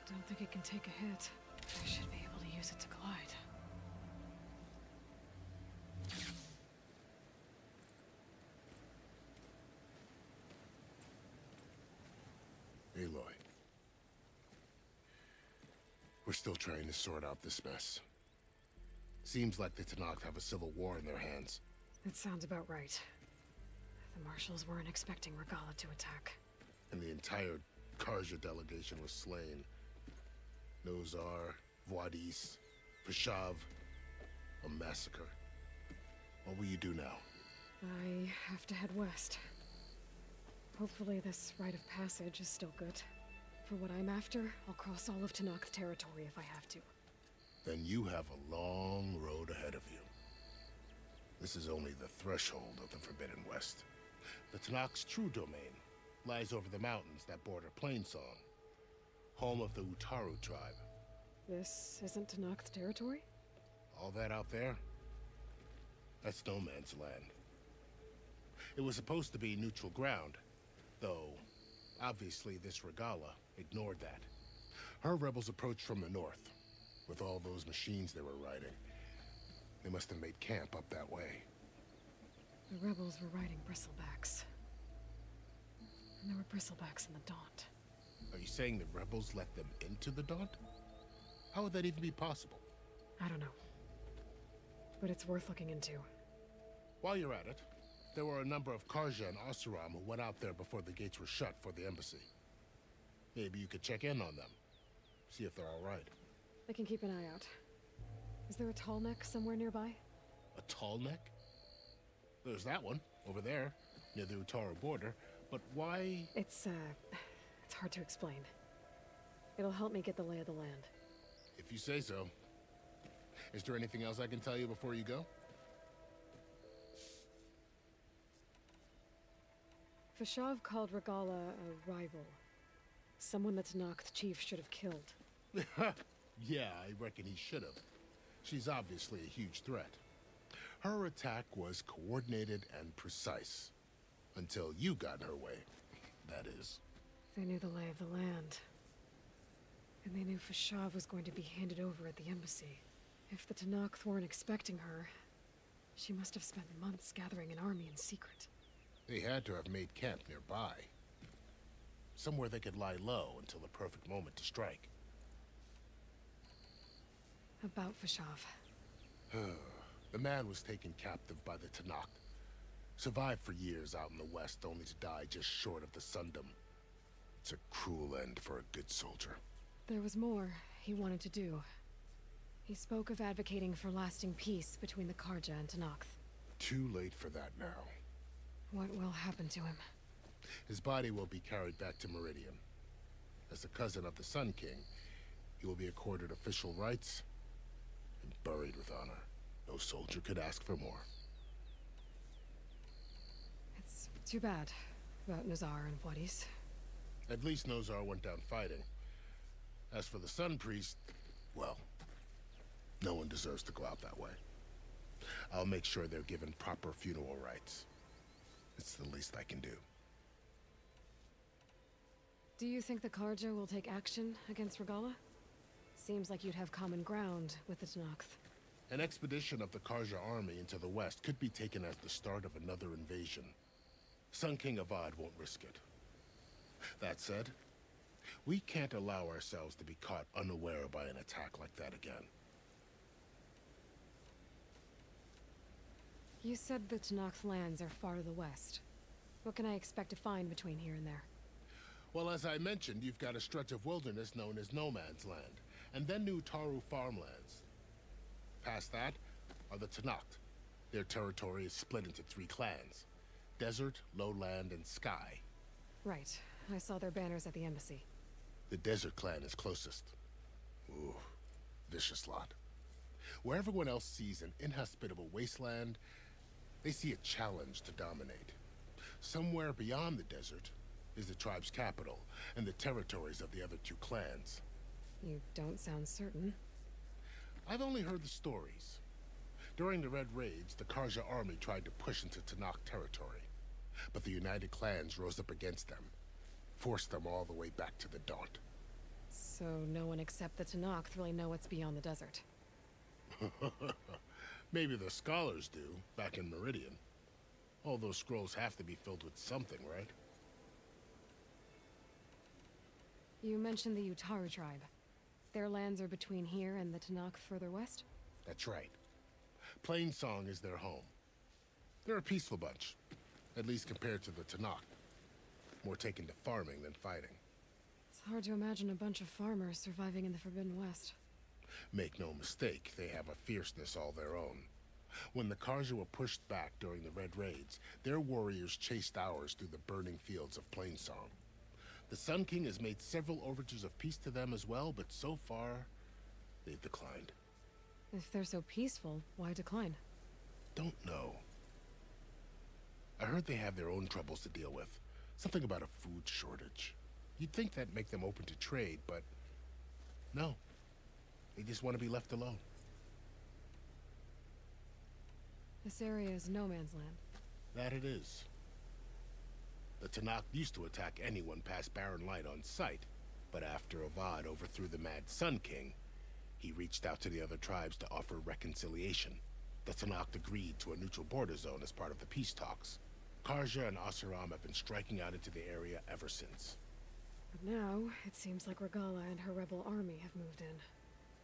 Don't think it can take a hit. I should be able to use it to glide. Aloy. We're still trying to sort out this mess. Seems like the Tenakth have a civil war in their hands. That sounds about right. The Marshals weren't expecting Regala to attack. And the entire Karja delegation was slain. Nozar, Voidis, Vishav. A massacre. What will you do now? I have to head west. Hopefully this rite of passage is still good. For what I'm after, I'll cross all of Tenakth territory if I have to. Then you have a long road ahead of you. This is only the threshold of the Forbidden West. The Tenakth's true domain lies over the mountains that border Plainsong, home of the Utaru tribe. This isn't Tenakth territory? All that out there? That's no man's land. It was supposed to be neutral ground, though obviously this Regala ignored that. Her rebels approached from the north, with all those machines they were riding. They must have made camp up that way. The rebels were riding bristlebacks. And there were bristlebacks in the Daunt. Are you saying the rebels let them into the Daunt? How would that even be possible? I don't know. But it's worth looking into. While you're at it, there were a number of Karja and Oseram who went out there before the gates were shut for the embassy. Maybe you could check in on them. See if they're all right. I can keep an eye out. Is there a tall neck somewhere nearby? A tall neck? There's that one, over there, near the Utaru border. But why? It's hard to explain. It'll help me get the lay of the land. If you say so. Is there anything else I can tell you before you go? Fashav called Regala a rival. Someone that Tanakh chief should have killed. Yeah, I reckon he should have. She's obviously a huge threat. Her attack was coordinated and precise. Until you got in her way, that is. They knew the lay of the land. And they knew Fashav was going to be handed over at the embassy. If the Tanakh weren't expecting her, she must have spent months gathering an army in secret. They had to have made camp nearby. Somewhere they could lie low until the perfect moment to strike. About Fashav. The man was taken captive by the Tanakh. Survived for years out in the west, only to die just short of the Sundom. It's a cruel end for a good soldier. There was more he wanted to do. He spoke of advocating for lasting peace between the Karja and Tanakh. Too late for that now. What will happen to him? His body will be carried back to Meridian. As a cousin of the Sun King, he will be accorded official rights and buried with honor. No soldier could ask for more. It's too bad about Nazar and Wadis. At least Nozar went down fighting. As for the Sun Priest, well, no one deserves to go out that way. I'll make sure they're given proper funeral rites. It's the least I can do. Do you think the Karja will take action against Regala? Seems like you'd have common ground with the Tanakh. An expedition of the Karja army into the west could be taken as the start of another invasion. Sun King Avad won't risk it. That said, we can't allow ourselves to be caught unaware by an attack like that again. You said the Tanakh lands are far to the west. What can I expect to find between here and there? Well, as I mentioned, you've got a stretch of wilderness known as No Man's Land, and then New Taru farmlands. Past that are the Tanakh. Their territory is split into 3 clans: Desert, Lowland, and Sky. Right. I saw their banners at the embassy. The Desert clan is closest. Ooh, vicious lot. Where everyone else sees an inhospitable wasteland, they see a challenge to dominate. Somewhere beyond the desert is the tribe's capital and the territories of the other 2 clans. You don't sound certain. I've only heard the stories. During the Red Raids, the Karja army tried to push into Tanakh territory, but the United Clans rose up against them, forced them all the way back to the Daunt. So no one except the Tanakh really know what's beyond the desert. Maybe the scholars do, back in Meridian. All those scrolls have to be filled with something, right? You mentioned the Utaru tribe. Their lands are between here and the Tanakh further west? That's right. Plainsong is their home. They're a peaceful bunch, at least compared to the Tanakh. More taken to farming than fighting. It's hard to imagine a bunch of farmers surviving in the Forbidden West. Make no mistake, they have a fierceness all their own. When the Karja were pushed back during the Red Raids, their warriors chased ours through the burning fields of Plainsong. The Sun King has made several overtures of peace to them as well, but so far, they've declined. If they're so peaceful, why decline? Don't know. I heard they have their own troubles to deal with. Something about a food shortage. You'd think that'd make them open to trade, but no. They just want to be left alone. This area is no man's land. That it is. The Tanakh used to attack anyone past Barren Light on sight, but after Avad overthrew the Mad Sun King, he reached out to the other tribes to offer reconciliation. The Tanakh agreed to a neutral border zone as part of the peace talks. Karja and Asuram have been striking out into the area ever since. But now, it seems like Regala and her rebel army have moved in.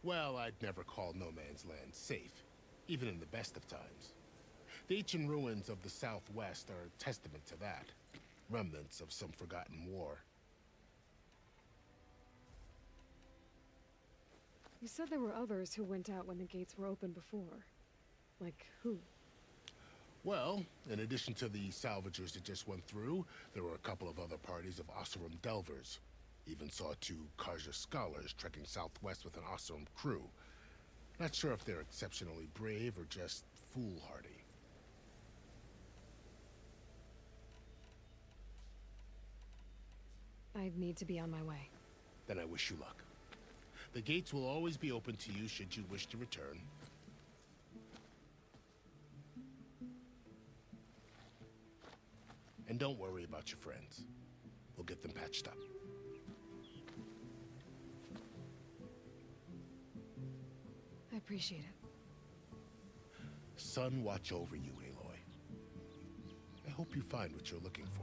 Well, I'd never call No Man's Land safe, even in the best of times. The ancient ruins of the Southwest are a testament to that. Remnants of some forgotten war. You said there were others who went out when the gates were open before. Like who? Well, in addition to the salvagers that just went through, there were a couple of other parties of Oseram Delvers. Even saw 2 Karja scholars trekking southwest with an Oseram crew. Not sure if they're exceptionally brave or just foolhardy. I need to be on my way. Then I wish you luck. The gates will always be open to you should you wish to return. And don't worry about your friends. We'll get them patched up. I appreciate it. Sun watch over you, Aloy. I hope you find what you're looking for.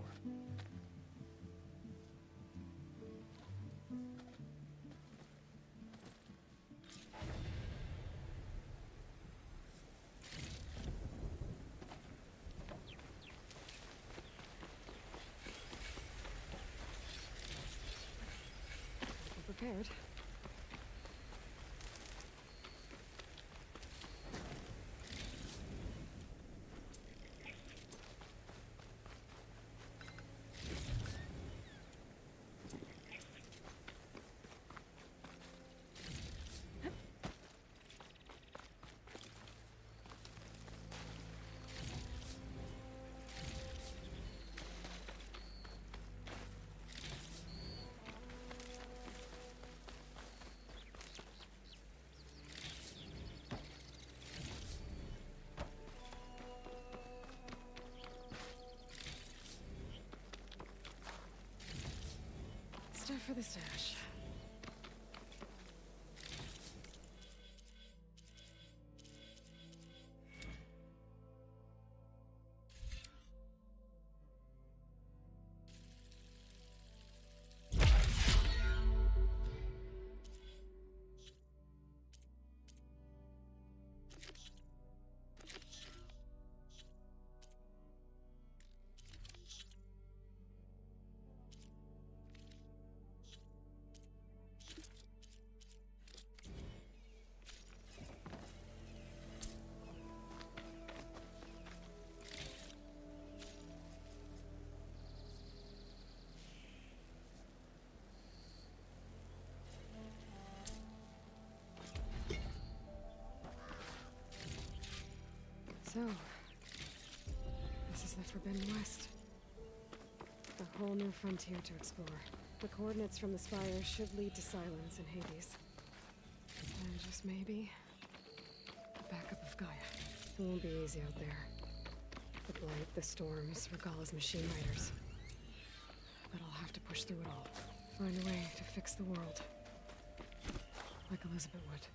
Prepared. Stuff for the stash. So, this is the Forbidden West. A whole new frontier to explore. The coordinates from the spire should lead to Silence and Hades. And just maybe, a backup of Gaia. It won't be easy out there. The Blight, the Storms, Regalla's machine riders. But I'll have to push through it all. Find a way to fix the world. Like Elizabeth would.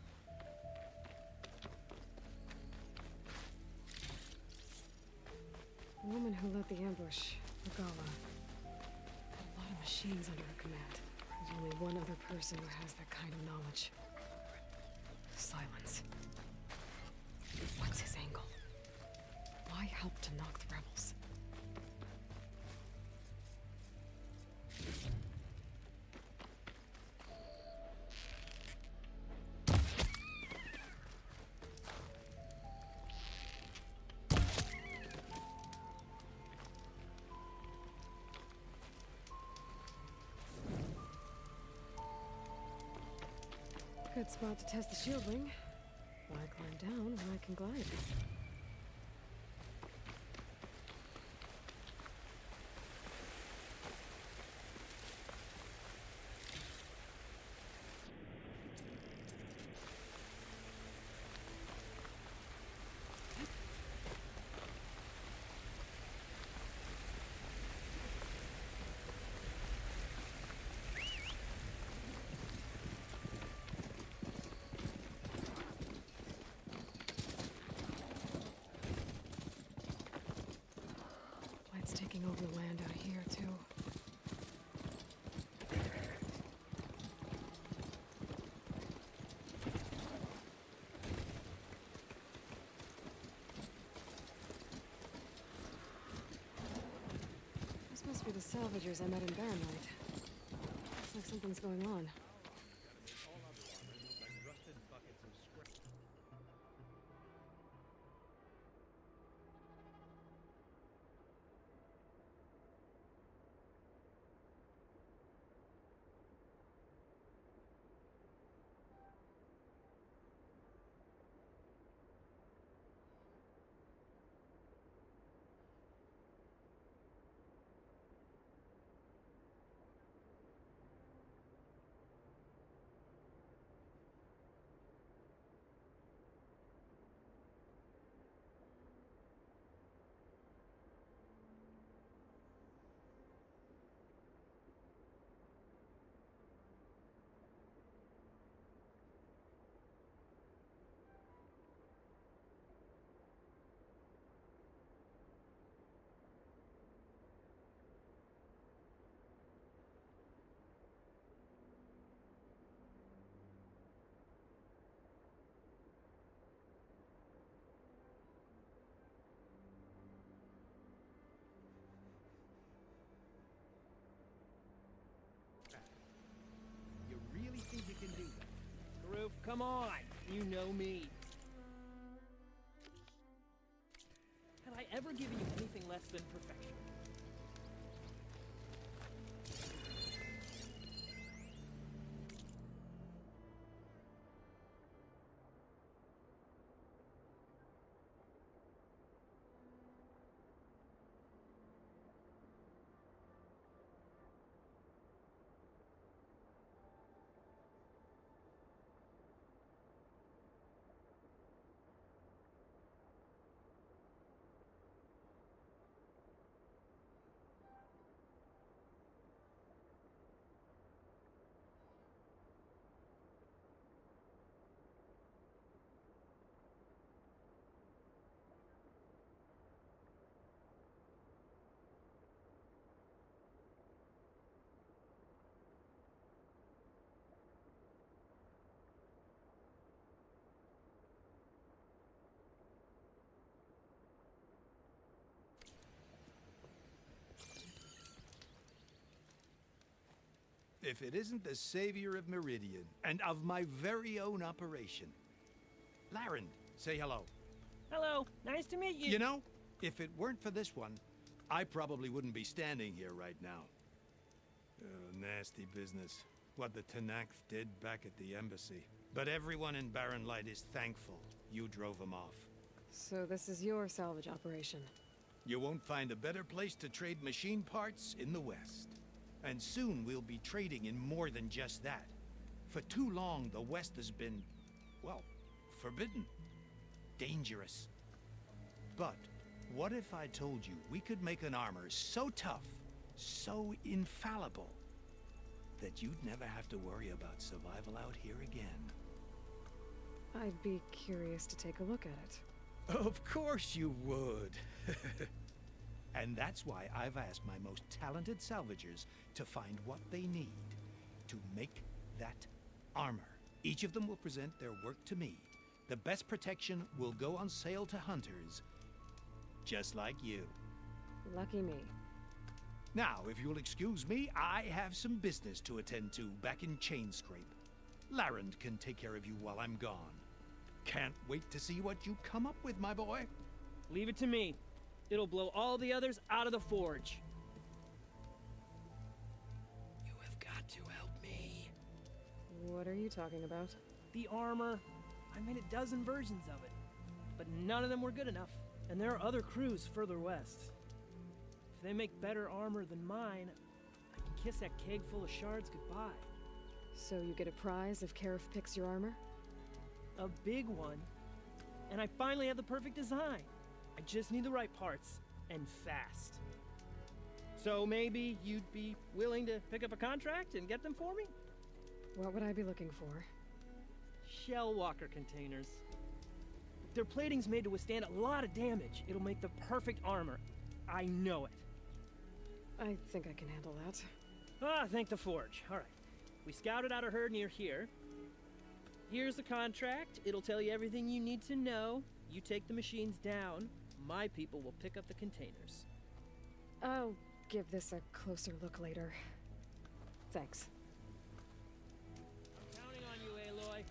The woman who led the ambush, Regalla, had a lot of machines under her command. There's only one other person who has that kind of knowledge. Silence. What's his angle? Why help to knock the rebels? Good spot to test the shield ring. Why climb down when I can glide? Taking over the land out here, too. This must be the salvagers I met in Barren Light. Looks like something's going on. Come on, you know me. Have I ever given you anything less than perfection? If it isn't the savior of Meridian, and of my very own operation. Laren, say hello. Hello, nice to meet you. You know, if it weren't for this one, I probably wouldn't be standing here right now. Oh, nasty business. What the Tenakth did back at the embassy. But everyone in Barren Light is thankful you drove them off. So this is your salvage operation. You won't find a better place to trade machine parts in the West. And soon we'll be trading in more than just that. For too long, the West has been, well, forbidden. Dangerous. But what if I told you we could make an armor so tough, so infallible, that you'd never have to worry about survival out here again? I'd be curious to take a look at it. Of course you would. And that's why I've asked my most talented salvagers to find what they need to make that armor. Each of them will present their work to me. The best protection will go on sale to hunters, just like you. Lucky me. Now, if you'll excuse me, I have some business to attend to back in Chainscrape. Laren can take care of you while I'm gone. Can't wait to see what you come up with, my boy. Leave it to me. It'll blow all the others out of the forge. You have got to help me. What are you talking about? The armor. I made a dozen versions of it, but none of them were good enough. And there are other crews further west. If they make better armor than mine, I can kiss that keg full of shards goodbye. So you get a prize if Karif picks your armor? A big one. And I finally have the perfect design. I just need the right parts, and fast. So maybe you'd be willing to pick up a contract and get them for me? What would I be looking for? Shell walker containers. Their plating's made to withstand a lot of damage. It'll make the perfect armor. I know it. I think I can handle that. Ah, thank the forge. All right. We scouted out a herd near here. Here's the contract. It'll tell you everything you need to know. You take the machines down. My people will pick up the containers. I'll give this a closer look later. Thanks. I'm counting on you, Aloy.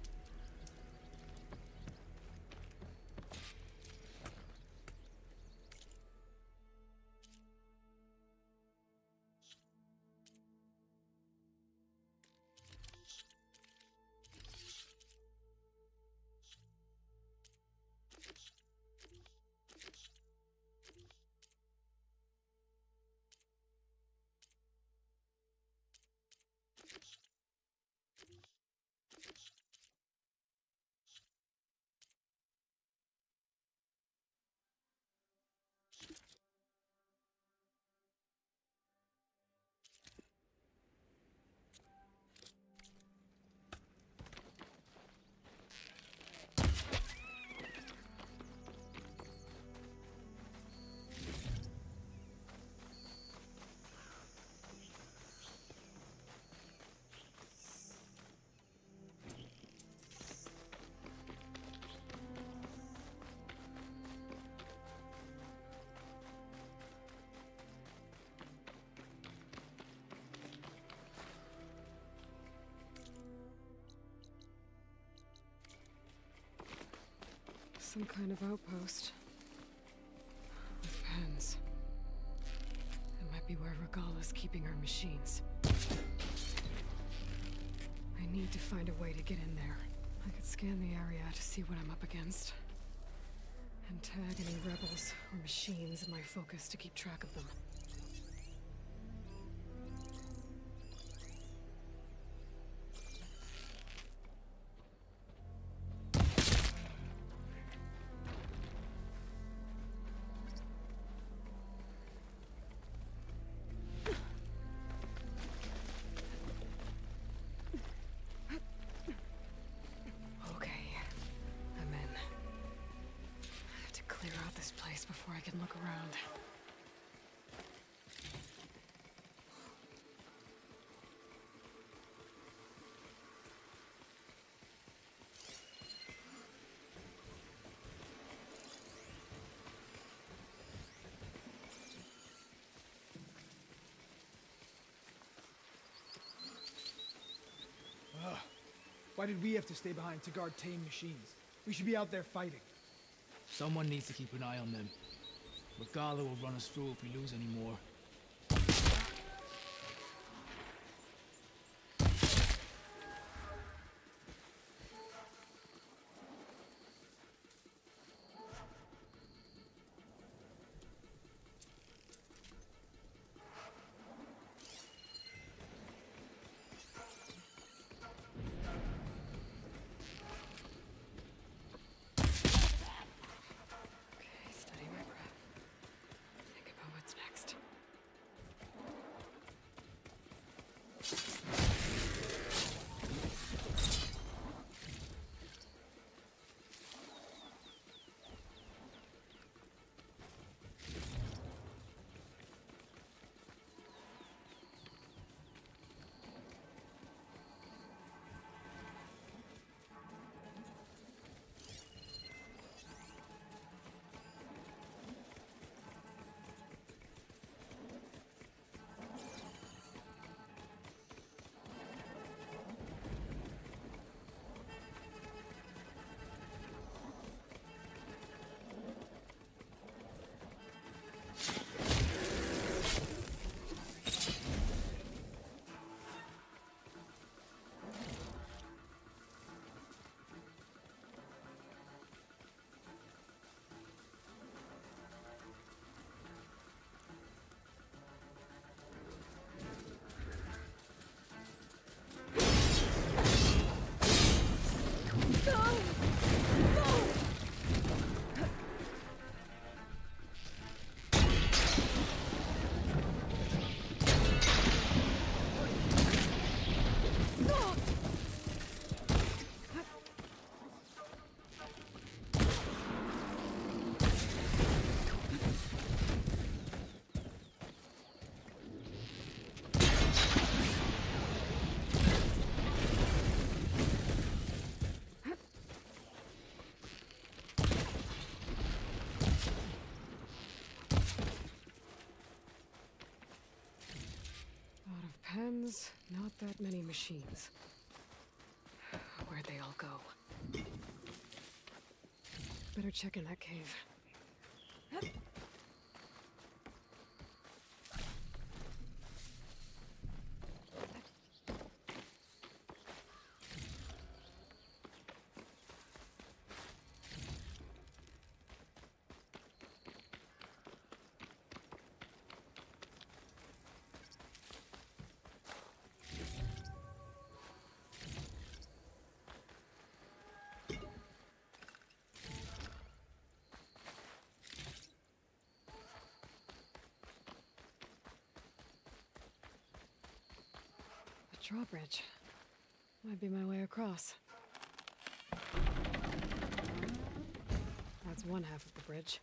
Some kind of outpost. With pens. It might be where Regala's keeping her machines. I need to find a way to get in there. I could scan the area to see what I'm up against. And tag any rebels or machines in my focus to keep track of them. Before I can look around. Why did we have to stay behind to guard tame machines? We should be out there fighting. Someone needs to keep an eye on them. Regala will run us through if we lose any more. Pens, not that many machines. Where'd they all go? Better check in that cave. Drawbridge. Might be my way across. That's one half of the bridge.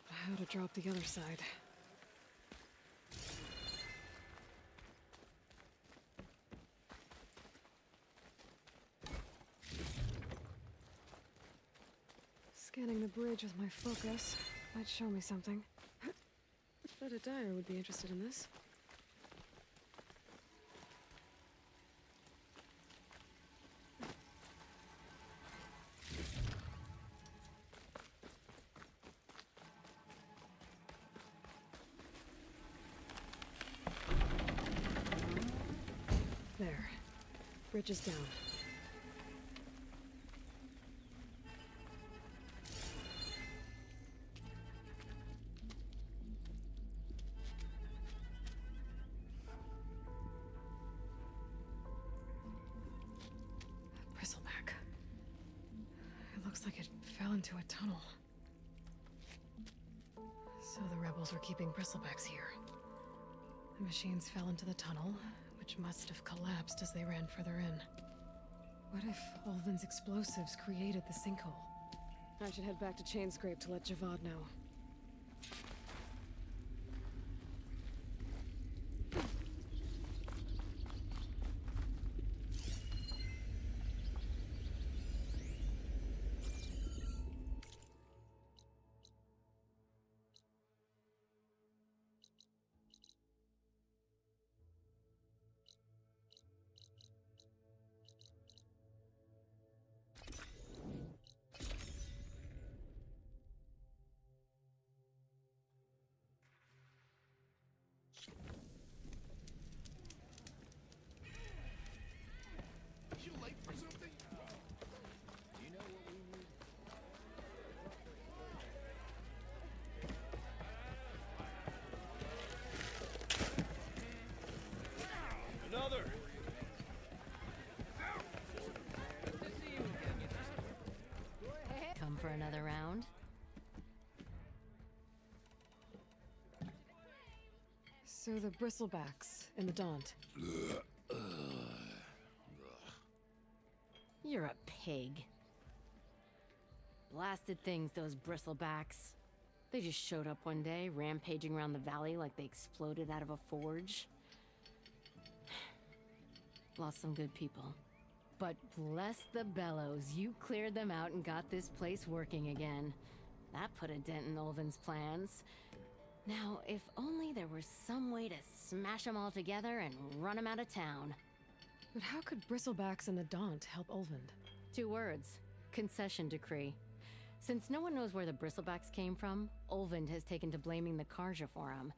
How to drop the other side? Scanning the bridge with my focus might show me something. Bet a dyer would be interested in this. bridge is down. Bristleback. It looks like it fell into a tunnel. So the rebels were keeping bristlebacks here. The machines fell into the tunnel, which must have collapsed as they ran further in. What if Ulvin's explosives created the sinkhole? I should head back to Chainscrape to let Javad know. You late for something? You know what we need? Another! Come for another round? So the bristlebacks in the Daunt. You're a pig. Blasted things, those bristlebacks. They just showed up one day, rampaging around the valley like they exploded out of a forge. Lost some good people. But bless the bellows, you cleared them out and got this place working again. That put a dent in Ulvin's plans. Now, if only there were some way to smash them all together and run them out of town. But how could bristlebacks in the Daunt help Ulvind? 2 words. Concession decree. Since no one knows where the bristlebacks came from, Ulvind has taken to blaming the Karja for them.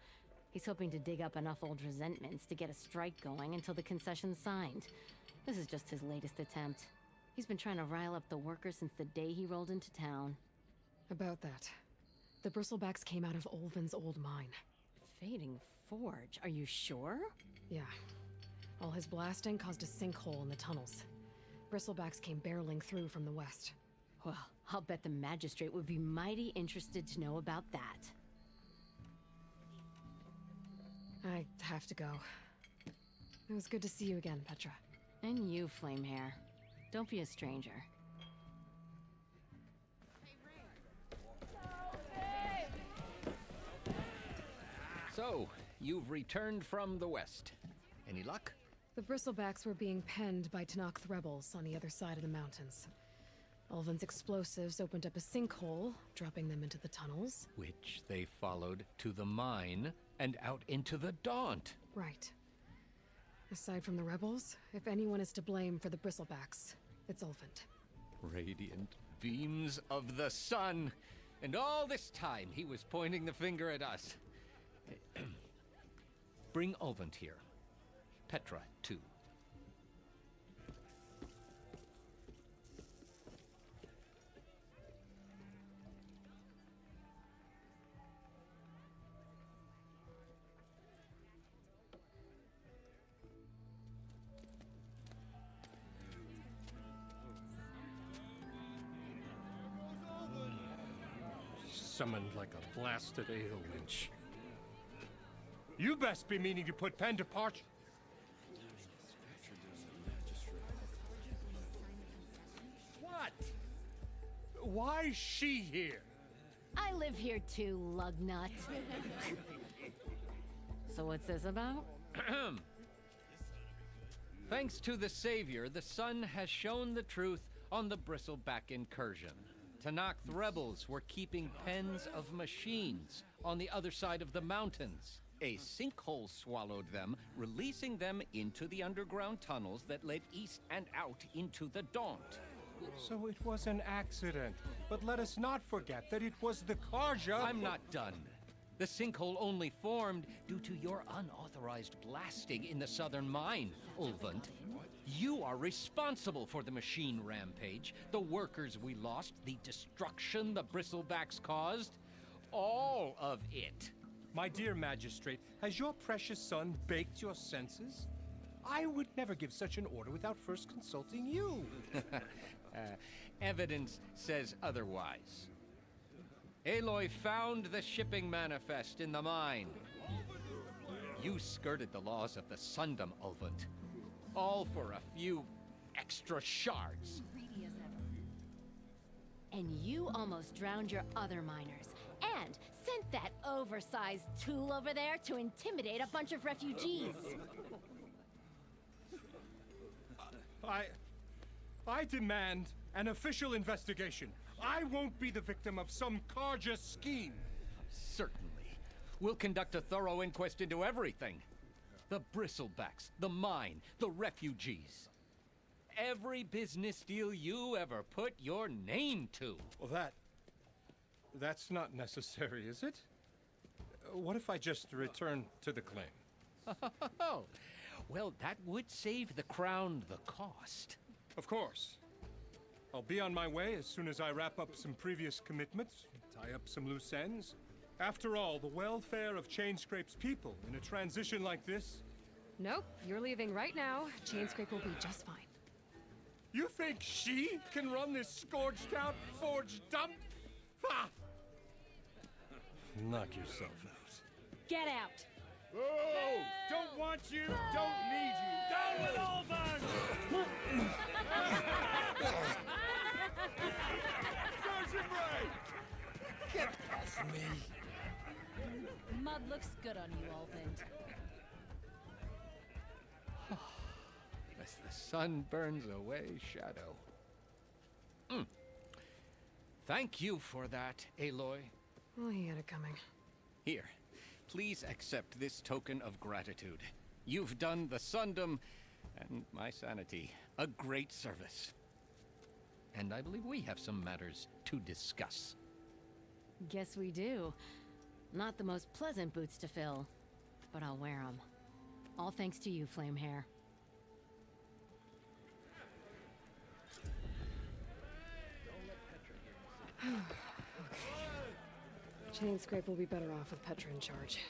He's hoping to dig up enough old resentments to get a strike going until the concession's signed. This is just his latest attempt. He's been trying to rile up the workers since the day he rolled into town. About that. The bristlebacks came out of Ulvin's old mine. Fading Forge, are you sure? Yeah. All his blasting caused a sinkhole in the tunnels. Bristlebacks came barreling through from the west. Well, I'll bet the magistrate would be mighty interested to know about that. I have to go. It was good to see you again, Petra. And you, Flamehair. Don't be a stranger. So, you've returned from the west. Any luck? The bristlebacks were being penned by Tanakh rebels on the other side of the mountains. Ulvin's explosives opened up a sinkhole, dropping them into the tunnels. Which they followed to the mine and out into the Daunt. Right. Aside from the rebels, if anyone is to blame for the bristlebacks, it's Ulvind. Radiant beams of the sun. And all this time he was pointing the finger at us. Bring Ulvind here. Petra, too. Summoned like a blasted ale winch. You best be meaning to put pen to parch. What? Why's she here? I live here too, lugnut. So what's this about? Thanks to the Savior, the sun has shown the truth on the Bristleback incursion. Tanakh rebels were keeping pens of machines on the other side of the mountains. A sinkhole swallowed them, releasing them into the underground tunnels that led east and out into the Daunt. So it was an accident, but let us not forget that it was the Karja. I'm not done. The sinkhole only formed due to your unauthorized blasting in the southern mine, Ulvind. You are responsible for the machine rampage, the workers we lost, the destruction the bristlebacks caused. All of it. My dear magistrate, has your precious son baked your senses? I would never give such an order without first consulting you. Evidence says otherwise. Aloy found the shipping manifest in the mine. You skirted the laws of the Sundom, Ulvund. All for a few extra shards. Greedy as ever. And you almost drowned your other miners. And sent that oversized tool over there to intimidate a bunch of refugees. I demand an official investigation. I won't be the victim of some Karja scheme. Certainly. We'll conduct a thorough inquest into everything. The bristlebacks, the mine, the refugees. Every business deal you ever put your name to. Well, that's not necessary, is it? What if I just return to the claim? Oh, well, that would save the crown the cost. Of course. I'll be on my way as soon as I wrap up some previous commitments, tie up some loose ends. After all, the welfare of Chainscrape's people in a transition like this... Nope, you're leaving right now. Chainscrape will be just fine. You think she can run this scorched-out forge dump? Ha! Knock yourself out. Get out! Oh! Don't want you, don't need you. Down with all Get off me! Mud looks good on you, Ulvund. As the sun burns away shadow. Thank you for that, Aloy. Well, he had it coming. Here, please accept this token of gratitude. You've done the Sundom and my sanity a great service. And I believe we have some matters to discuss. Guess we do. Not the most pleasant boots to fill, but I'll wear them. All thanks to you, Flamehair. Chainscrape will be better off with Petra in charge.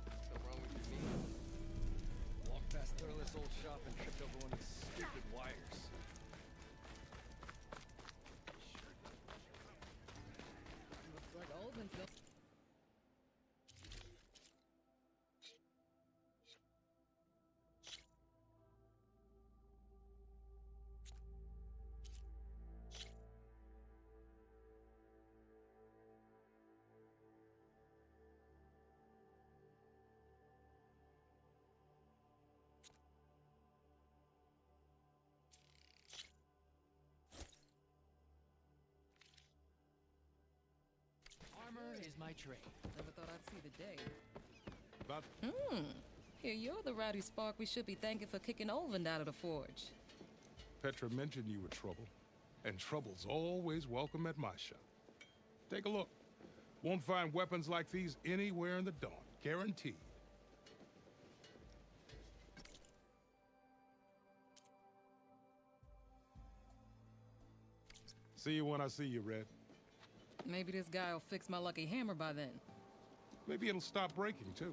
What's wrong with your knee? Walked past Thurless old shop and tripped over one of these stupid wires. Looks like Ulvund's go. Armor is my trade. Never thought I'd see the day. Here, you're the rowdy spark we should be thanking for kicking Ulvund out of the forge. Petra mentioned you were trouble, and trouble's always welcome at my shop. Take a look. Won't find weapons like these anywhere in the Dawn, guaranteed. See you when I see you, Red. Maybe this guy will fix my lucky hammer by then. Maybe it'll stop breaking, too.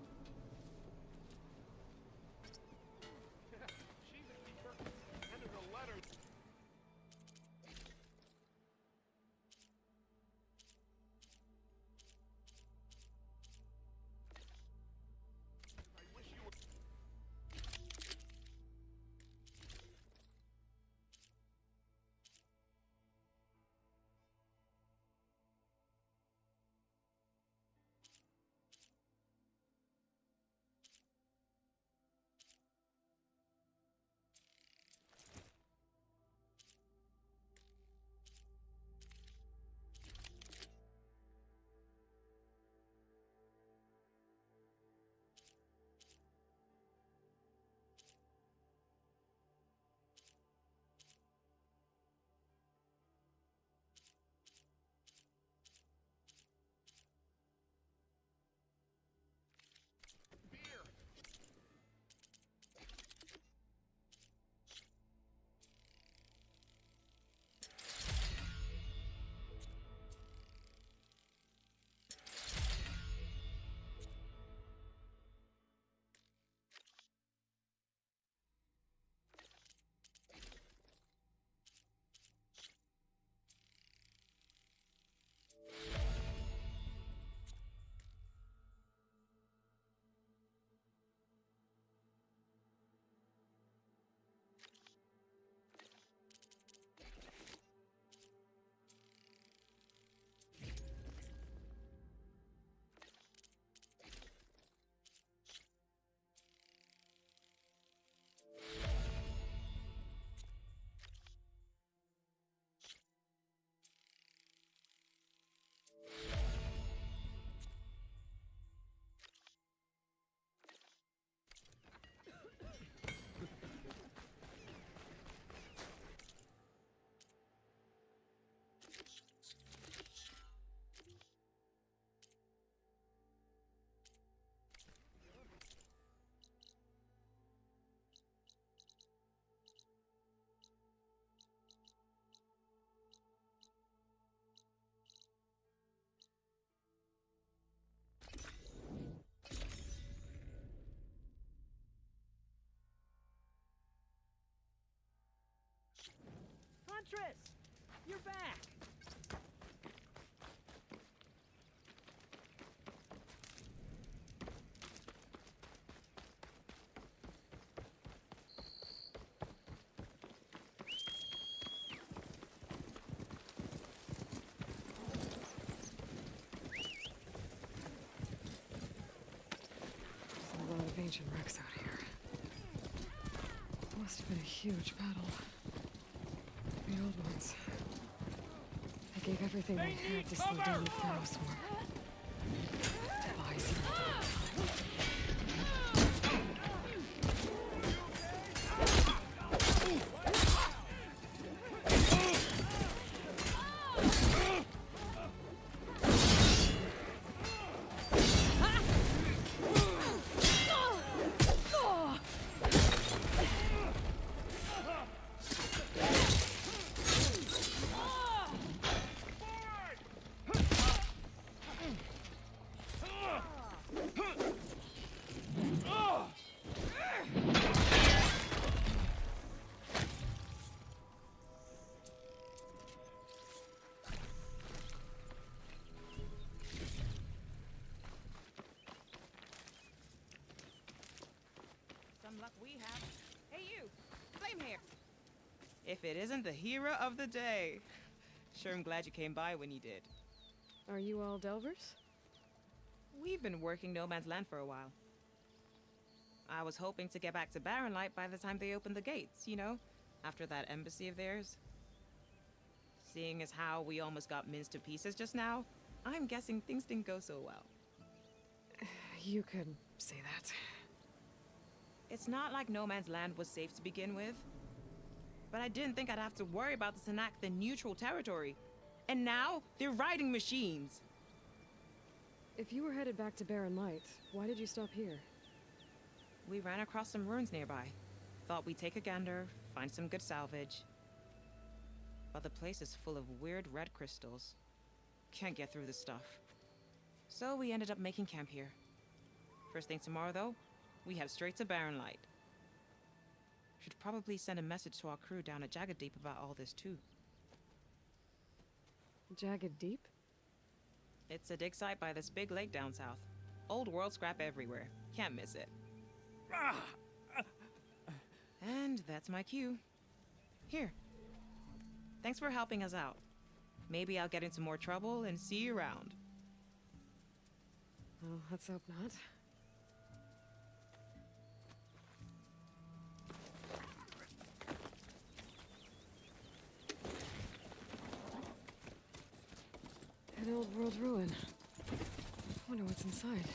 Huntress! You're back! A lot of ancient wrecks out here. Must have been a huge battle. The old ones. They gave everything they had to slow down the Pharaoh swarm. Devised Some luck we have. Hey you, Flame here. If it isn't the hero of the day. Sure am glad you came by when you did. Are you all Delvers? We've been working No Man's Land for a while. I was hoping to get back to Barren Light by the time they opened the gates, you know? After that embassy of theirs. Seeing as how we almost got minced to pieces just now, I'm guessing things didn't go so well. You could say that. It's not like No Man's Land was safe to begin with. But I didn't think I'd have to worry about the Tanakh, the neutral territory. And now, they're riding machines. If you were headed back to Barren Light, why did you stop here? We ran across some ruins nearby. Thought we'd take a gander, find some good salvage. But the place is full of weird red crystals. Can't get through this stuff. So we ended up making camp here. First thing tomorrow, though, we head straight to Barren Light. Should probably send a message to our crew down at Jagged Deep about all this, too. Jagged Deep? It's a dig site by this big lake down south. Old world scrap everywhere. Can't miss it. And that's my cue. Here. Thanks for helping us out. Maybe I'll get into more trouble and see you around. Well, let's hope not. An old world ruin. Wonder what's inside.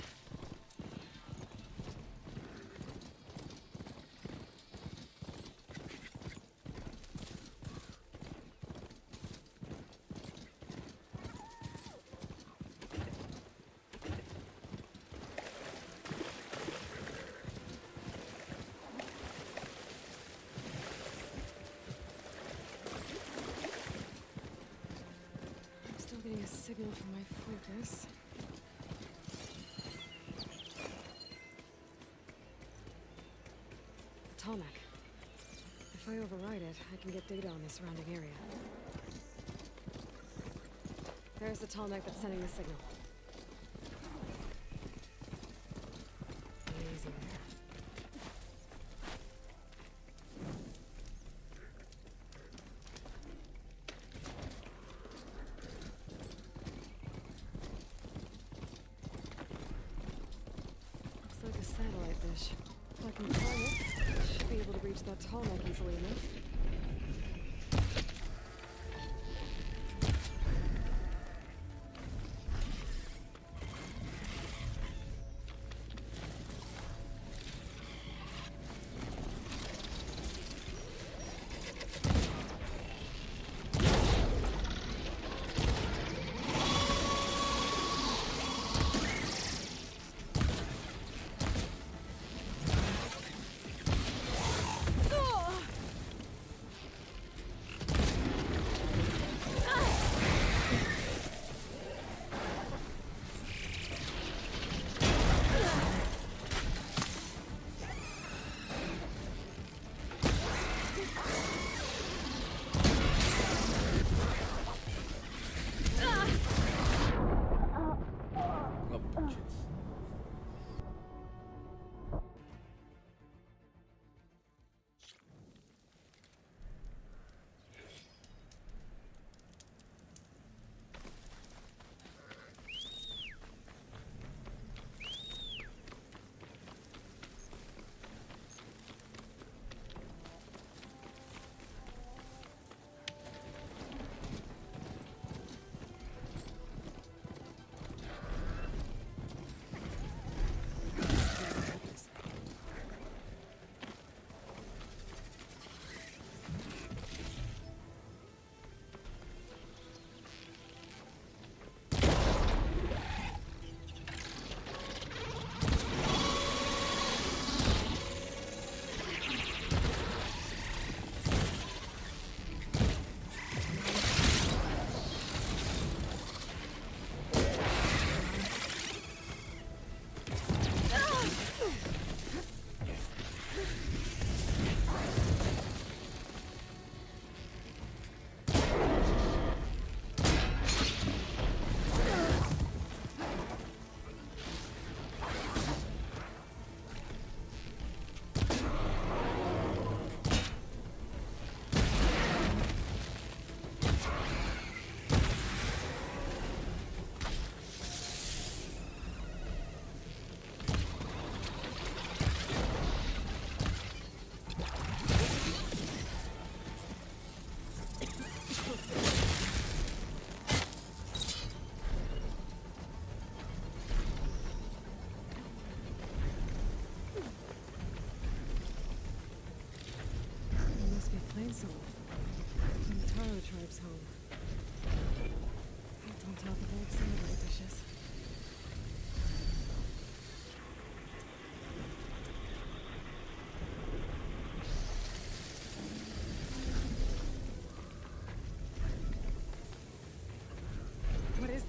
Getting a signal from my focus. The Talmach. If I override it, I can get data on the surrounding area. There's the Talmach that's sending the signal. Easy there. Like a satellite dish. If I can climb it, I should be able to reach that Talmach easily enough.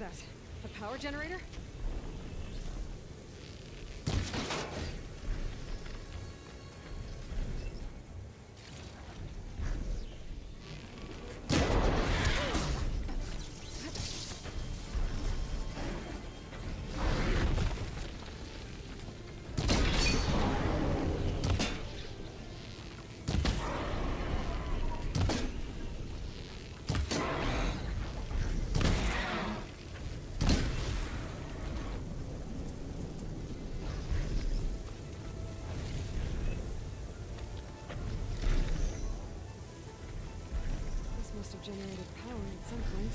that? A power generator? Must have generated power at some point.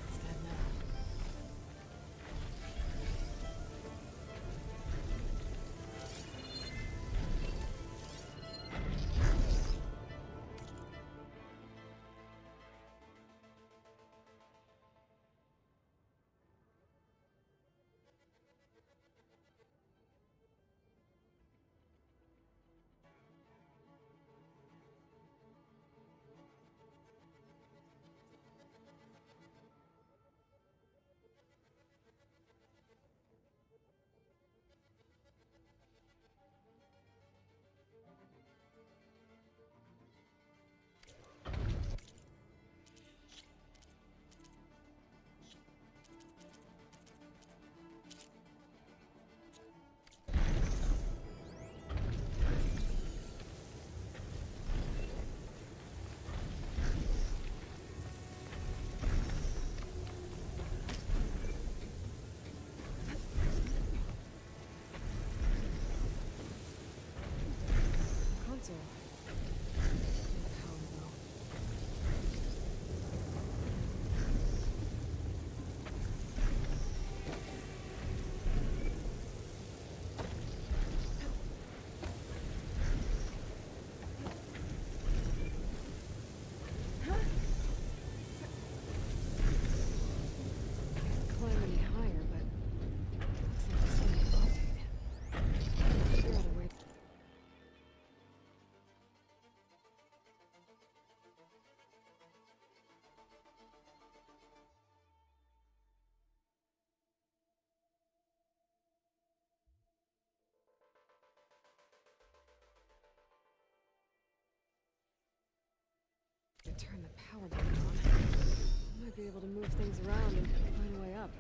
It's dead now. Console. Power though. Can't climb any higher, but looks like this thing can rotate. Figure out a way. To turn the power back on. Might be able to move things around and find a way up.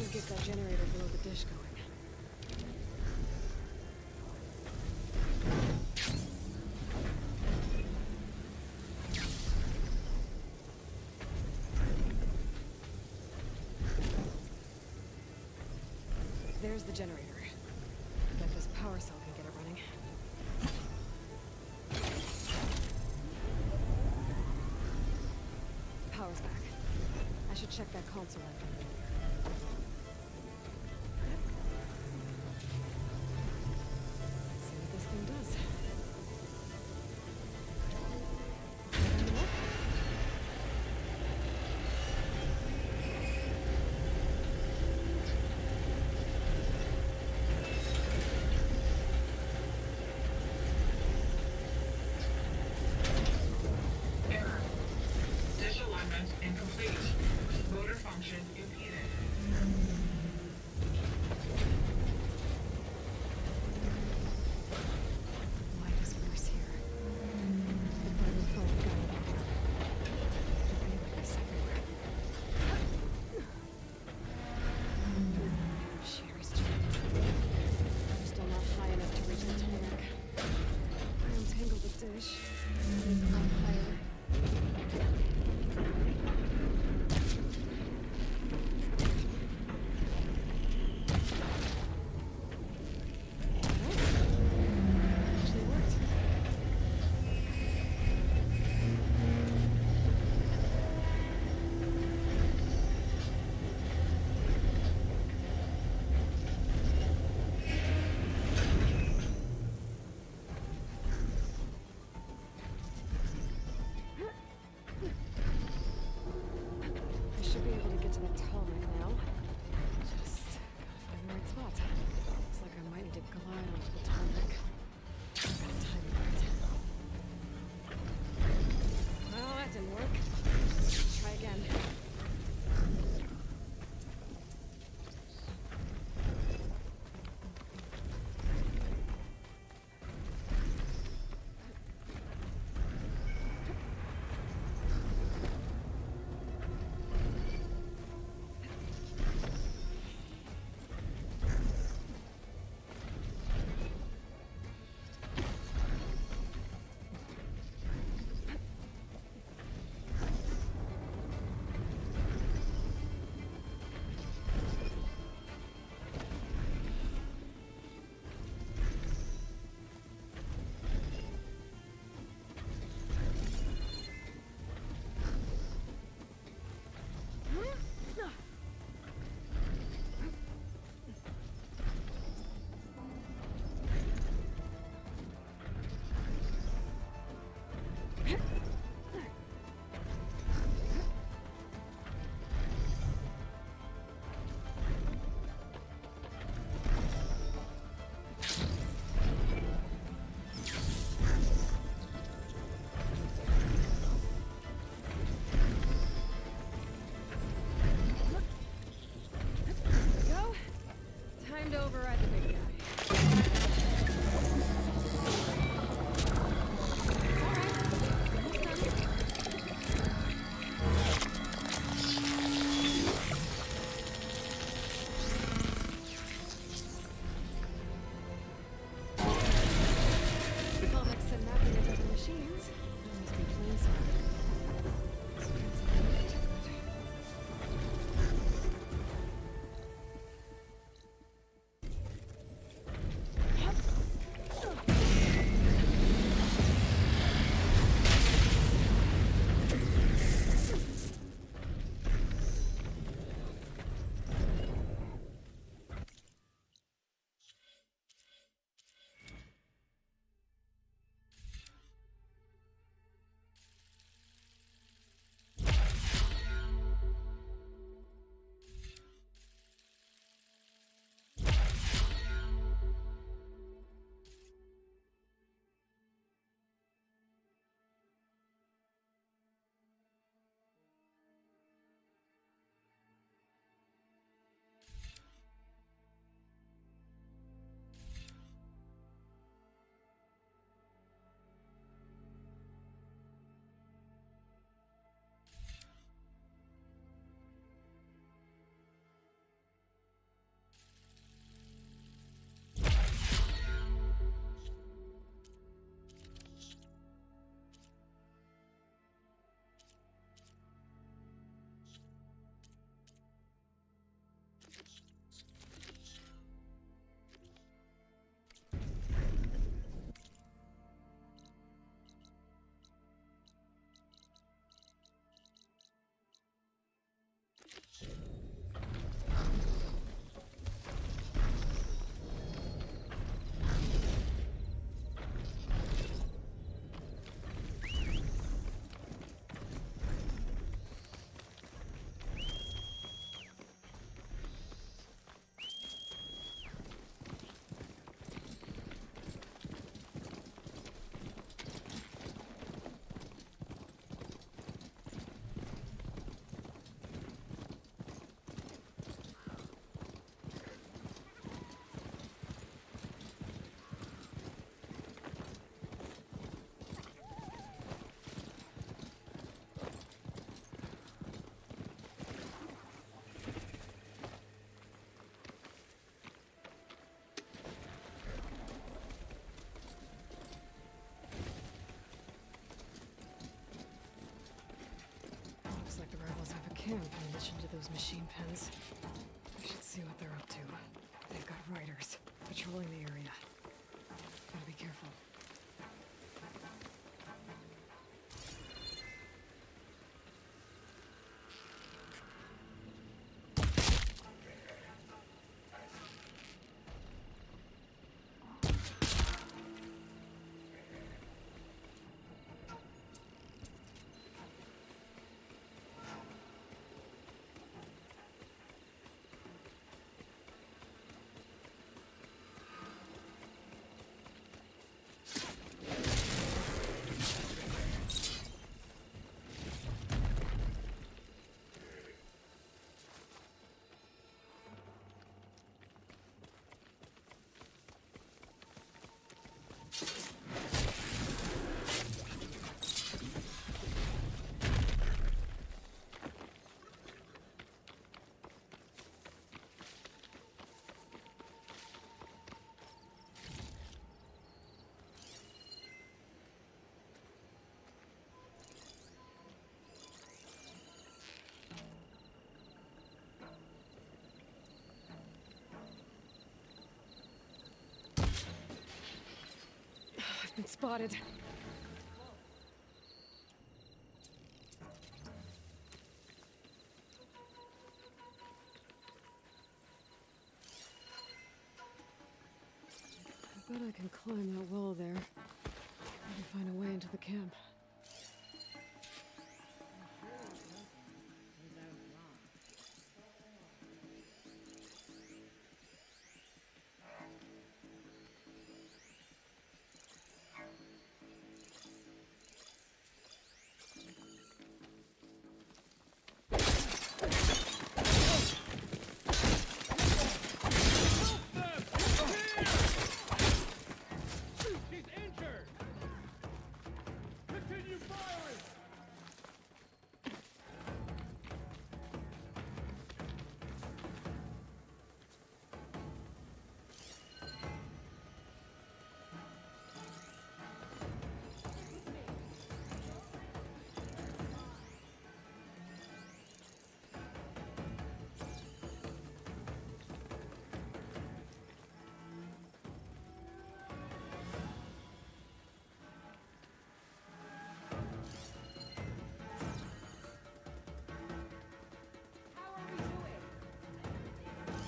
should get that generator below the dish going. There's the generator. Bet this power cell can get it running. Power's back. I should check that console I found earlier. Let's see what this thing does. Error. Dish alignment incomplete. Motor function impeded. Light is worse here. The burning phone gun bigger. Anybody's everywhere. Sherry's trapped. I'm still not high enough to reach the tarmac. I untangle the dish. Then climb higher. can't pay attention to those machine pens. I should see what they're up to. They've got riders patrolling the area. Gotta be careful. I've been spotted. I bet I can climb that wall there. Maybe find a way into the camp.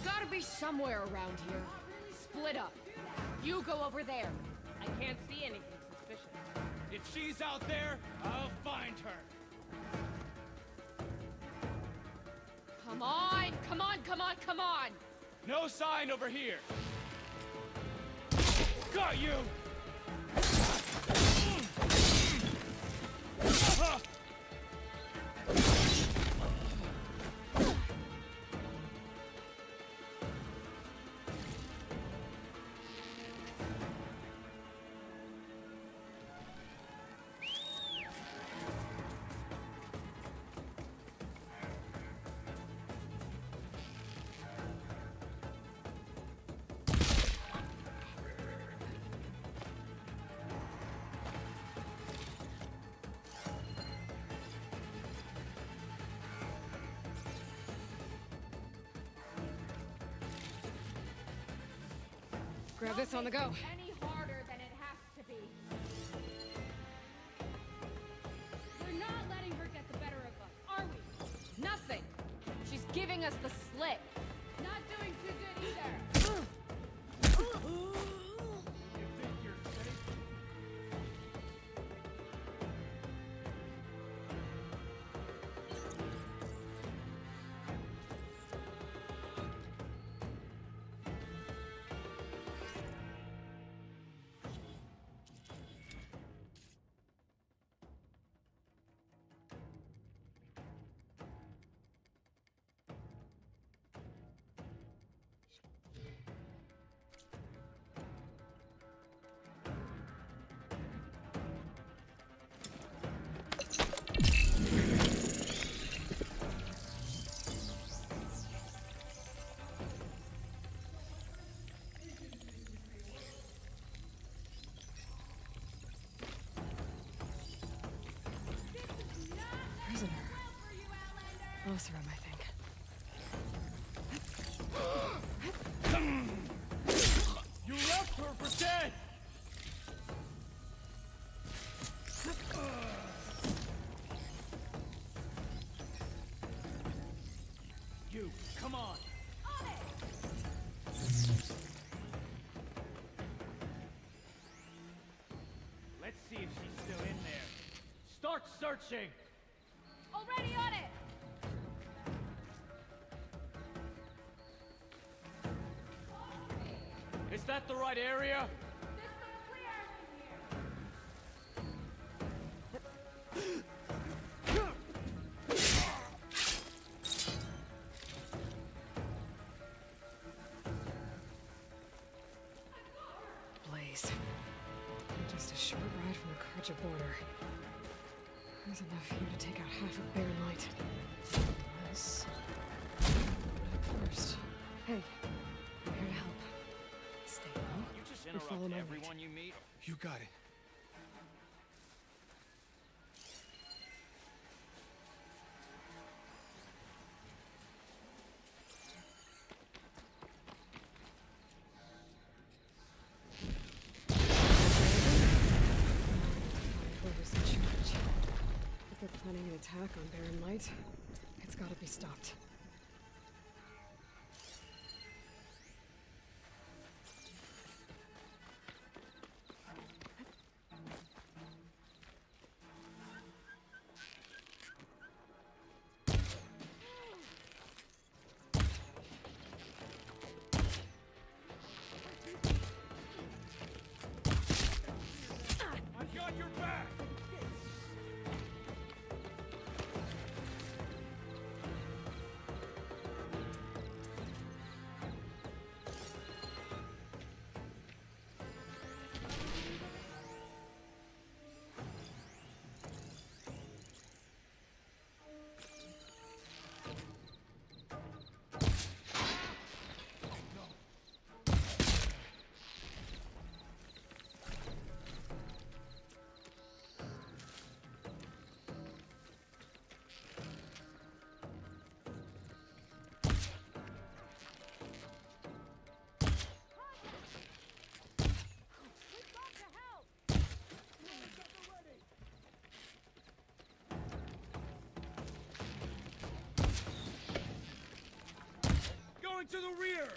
Gotta be somewhere around here. Split up. You go over there. I can't see anything suspicious. If she's out there, I'll find her. Come on! Come on, come on, come on! No sign over here. Got you! Grab this on the go. Any harder than it has to be. We're not letting her get the better of us, are we? Nothing. She's giving us the slip. Not doing too good either. boss room, I think. You left her for dead! You, come on! Let's see if she's still in there. Start searching! Already on it! Is that the right area? Blaze. Just a short ride from the Karja border. There's enough here to take out half of Bear Light. Unless... First. Hey, I'm here to help. Stay low. You just and follow interrupt my everyone lead. you meet. You got it. Whoever's in charge. If they're planning an attack on Barren Light, it's gotta be stopped. I got your back! Going to the rear!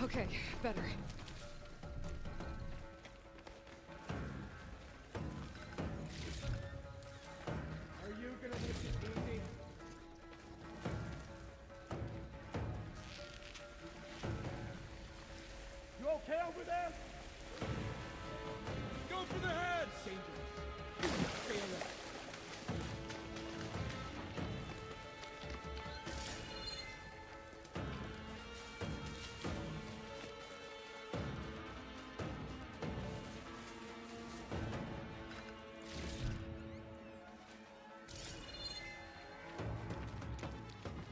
Okay, better. Are you gonna make it easy? You okay over there? Go for the head! Dangerous. Stay alert.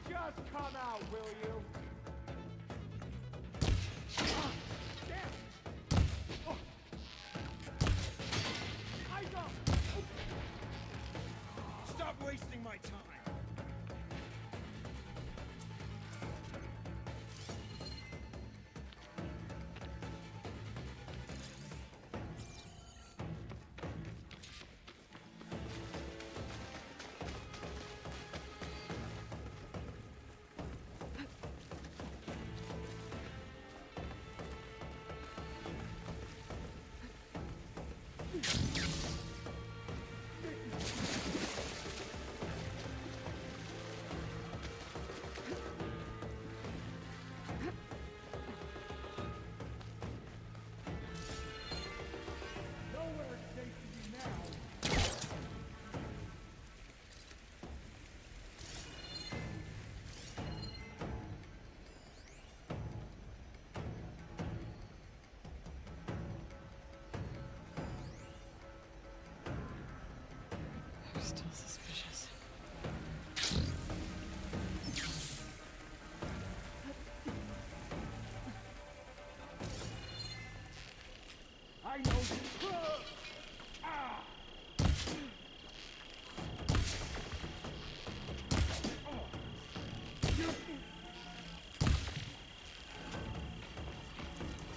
Just come out, will you? Damn! Oh. I got. Stop wasting my time! Still suspicious. I know you. Ah!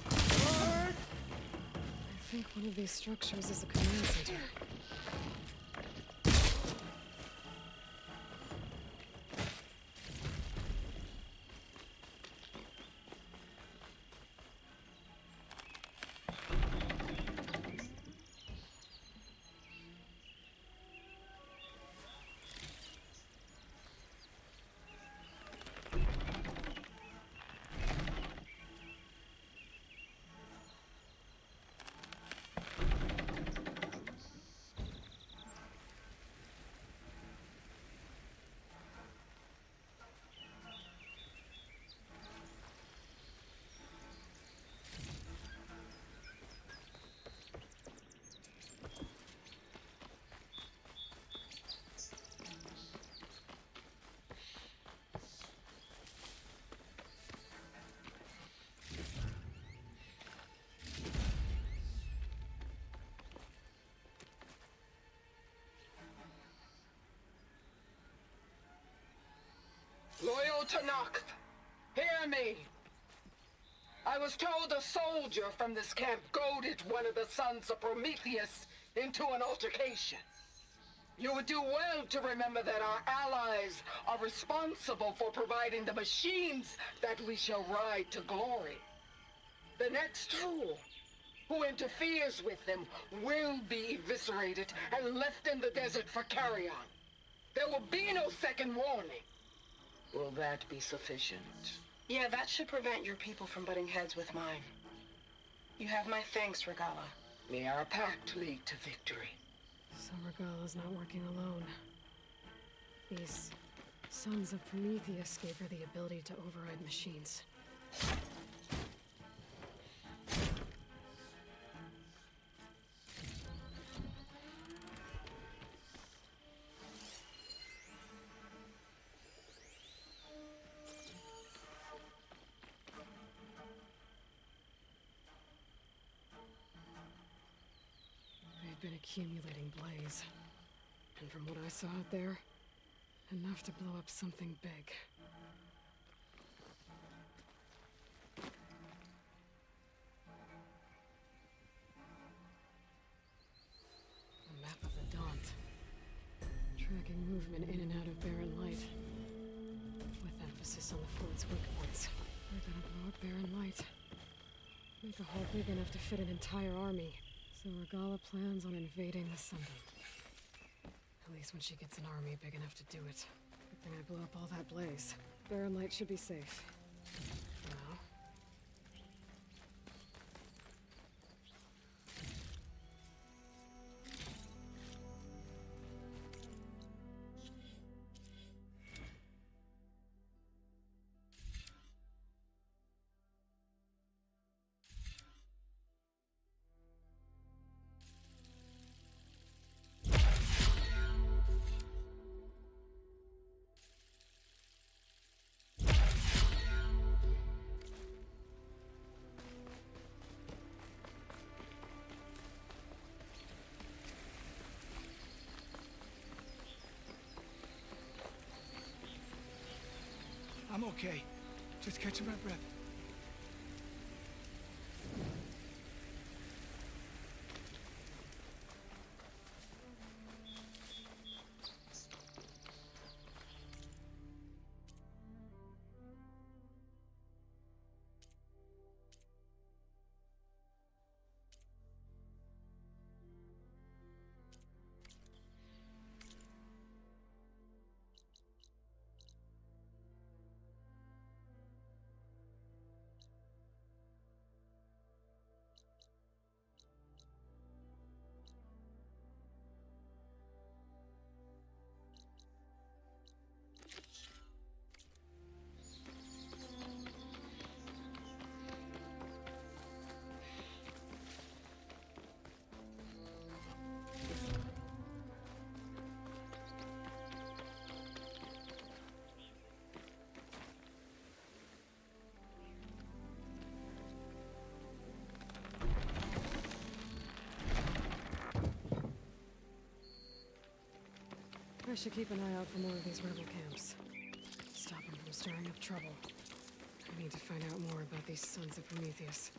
I think one of these structures is a command center. Loyal to Noct, hear me. I was told a soldier from this camp goaded one of the sons of Prometheus into an altercation. You would do well to remember that our allies are responsible for providing the machines that we shall ride to glory. The next fool who interferes with them will be eviscerated and left in the desert for carrion. There will be no second warning. Will that be sufficient? Yeah, that should prevent your people from butting heads with mine. You have my thanks, Regala. May our pact lead to victory. So Regala's not working alone. These sons of Prometheus gave her the ability to override machines. Been accumulating blaze. And from what I saw out there, enough to blow up something big. A map of the Daunt. Tracking movement in and out of barren light. With emphasis on the fort's weak points. We're gonna blow up barren light. Make a hole big enough to fit an entire army. So Regala plans on invading the Sunday. At least when she gets an army big enough to do it. Good thing I blew up all that blaze. Barren Light should be safe. Now. I'm okay. Just catching my breath. I should keep an eye out for more of these rebel camps. Stop them from stirring up trouble. I need to find out more about these sons of Prometheus.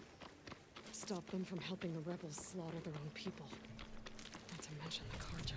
Stop them from helping the rebels slaughter their own people. Not to mention the Karja.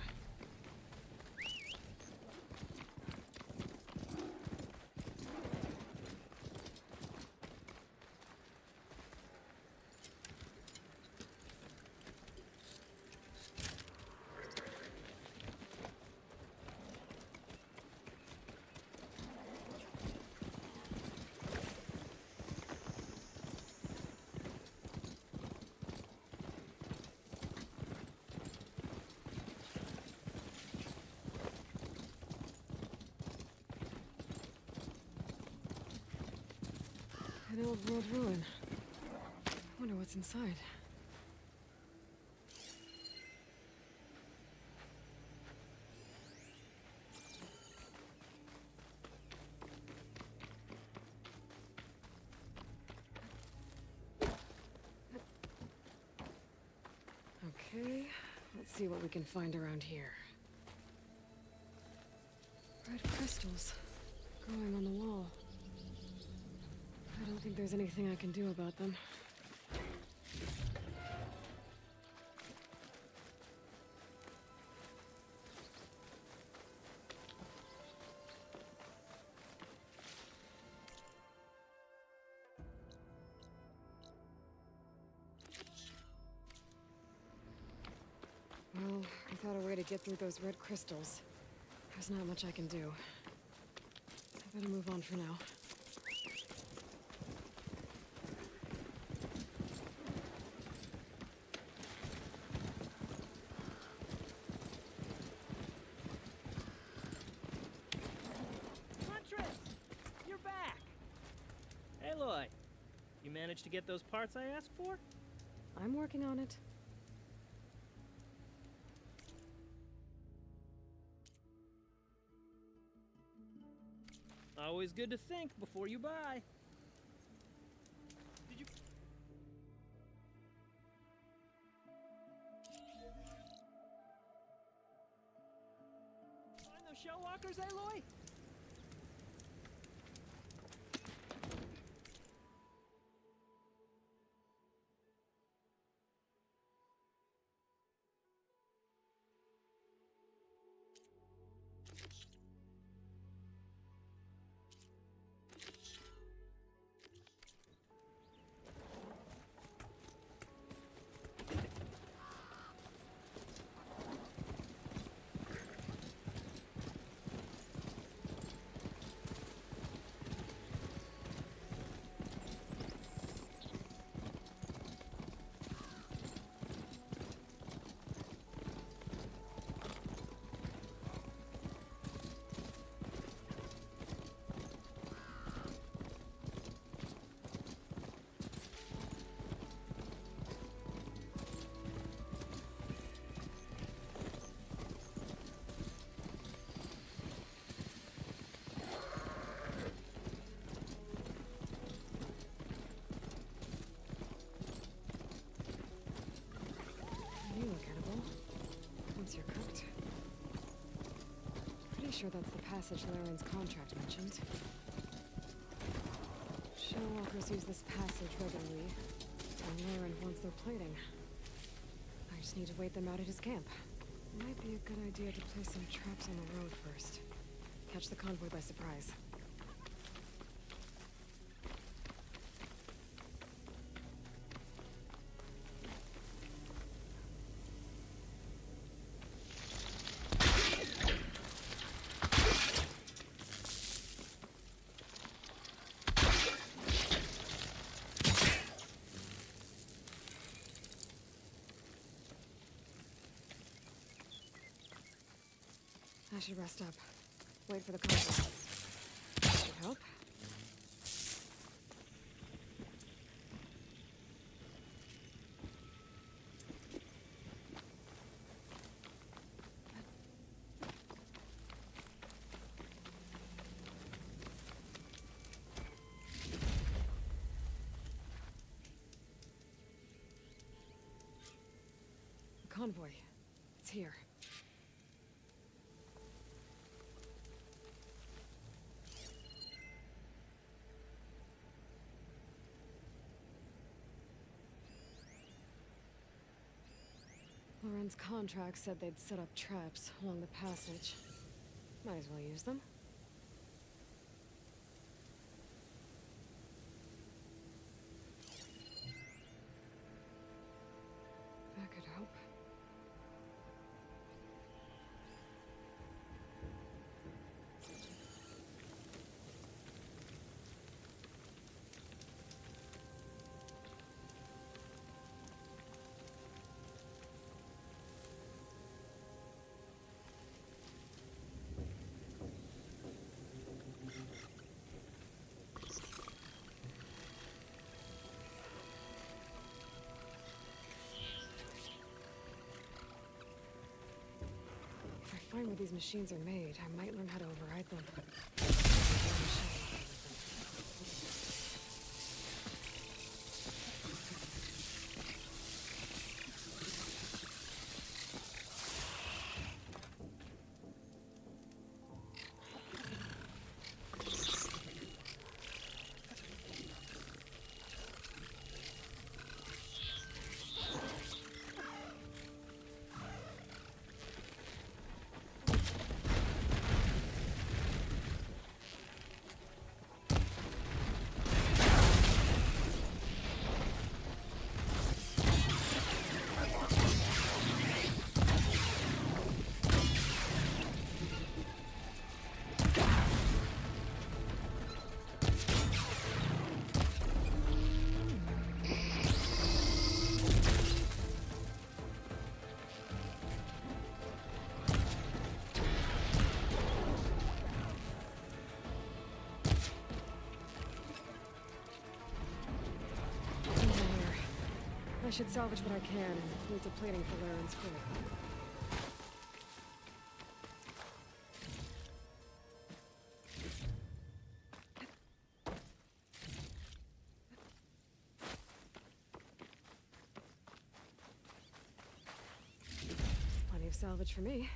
An old world ruin. Wonder what's inside. Okay, let's see what we can find around here. Red crystals growing on the wall. I don't think there's anything I can do about them. Well, without a way to get through those red crystals, there's not much I can do. I better move on for now. Aloy, you managed to get those parts I asked for? I'm working on it. Always good to think before you buy. Did you... find those shell walkers, Aloy? Once you're cooked. Pretty sure that's the passage Laren's contract mentioned. Shellwalkers use this passage regularly, and Laren wants their plating. I just need to wait them out at his camp. Might be a good idea to place some traps on the road first. Catch the convoy by surprise. I should rest up. Wait for the convoy. Should help. The convoy. It's here. Lauren's contract said they'd set up traps along the passage. Might as well use them. That could help. If I find where these machines are made, I might learn how to override them. I should salvage what I can and leave the plating for Laren's crew. Plenty of salvage for me.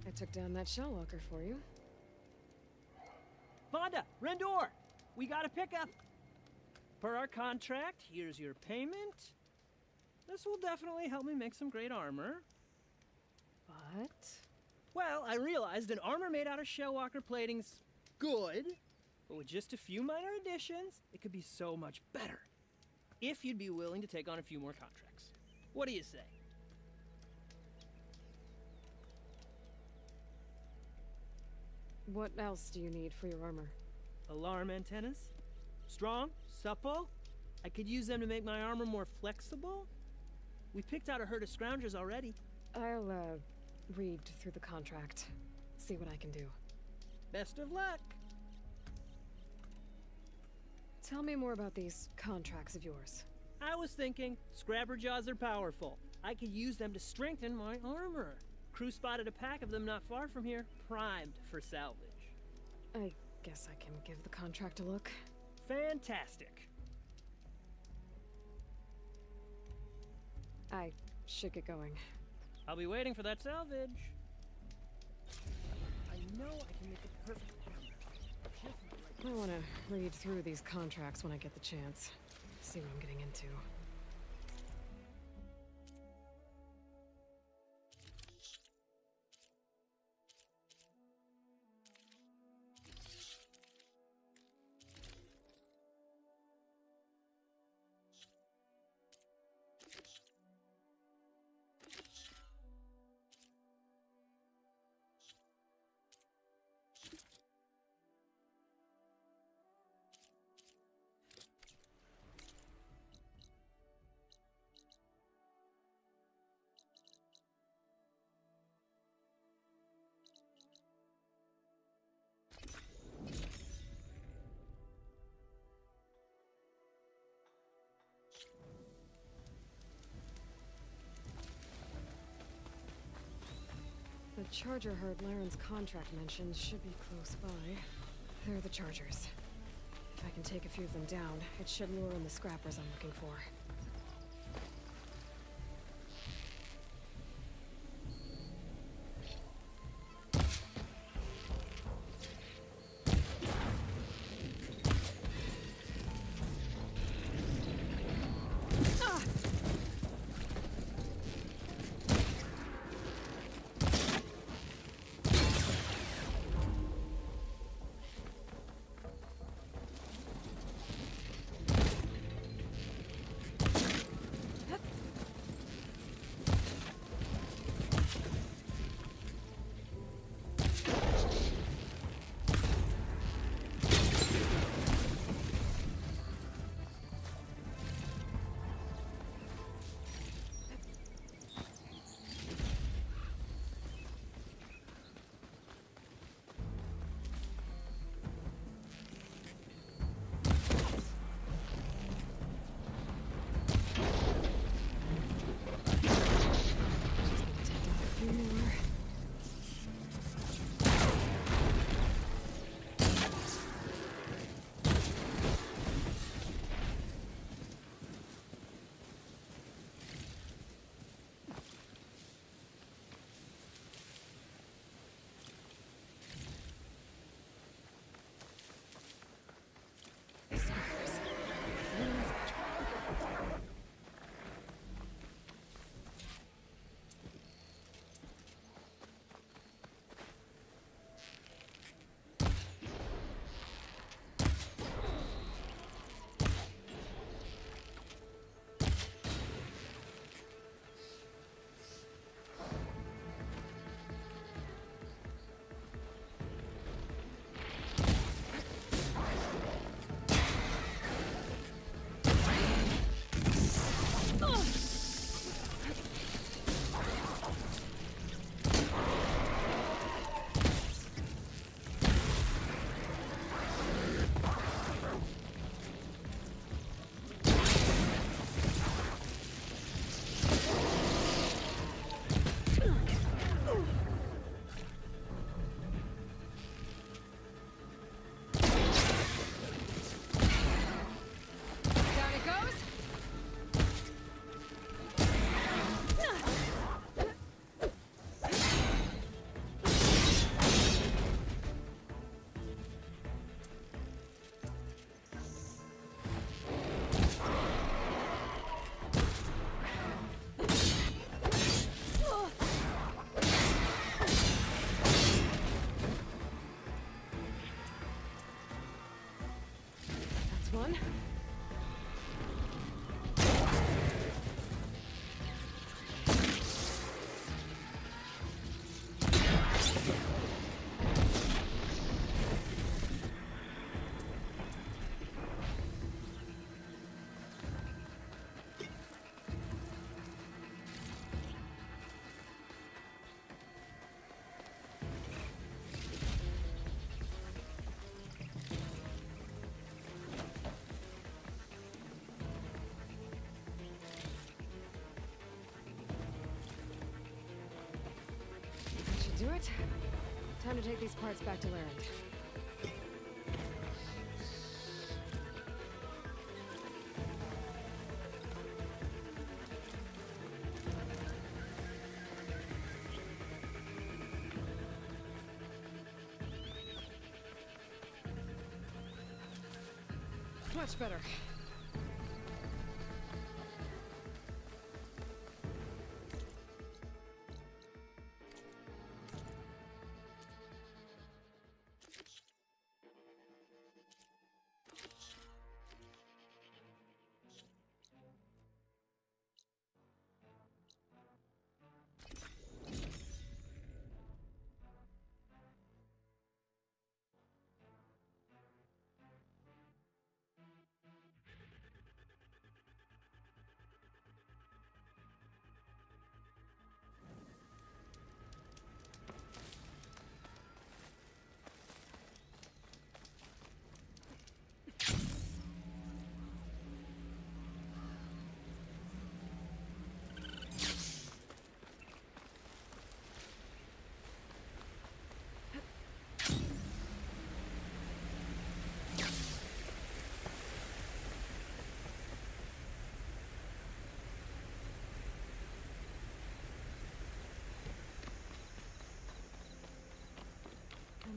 I took down that shell walker for you. Vonda, Rendor, we got a pickup. Per our contract, here's your payment. This will definitely help me make some great armor. But? Well, I realized an armor made out of shell walker plating's good, but with just a few minor additions, it could be so much better. If you'd be willing to take on a few more contracts. What do you say? What else do you need for your armor? Alarm antennas? Strong? Supple? I could use them to make my armor more flexible? We picked out a herd of scroungers already. I'll, read through the contract. See what I can do. Best of luck! Tell me more about these contracts of yours. I was thinking, scrapper jaws are powerful. I could use them to strengthen my armor. Crew spotted a pack of them not far from here, primed for salvage. I guess I can give the contract a look. Fantastic. I should get going. I'll be waiting for that salvage. I know I can make a perfect armor. I want to read through these contracts when I get the chance. See what I'm getting into. The charger herd Laren's contract mentioned should be close by. They're the chargers. If I can take a few of them down, it should lure in the scrappers I'm looking for. One. Do it. Time to take these parts back to Laren. Much better.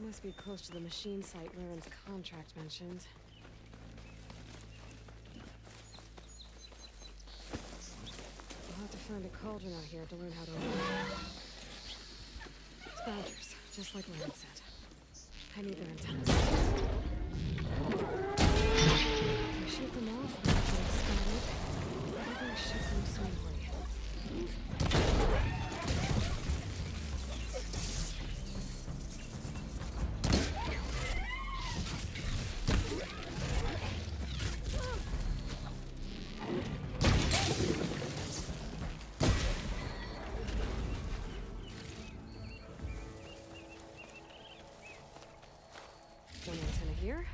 Must be close to the machine site Laren's contract mentioned. I'll have to find a cauldron out here to learn how to run it. Spouters, just like Laren said. I need their antennas. If I shoot them off when they get excited, everything should go smoothly. One antenna here.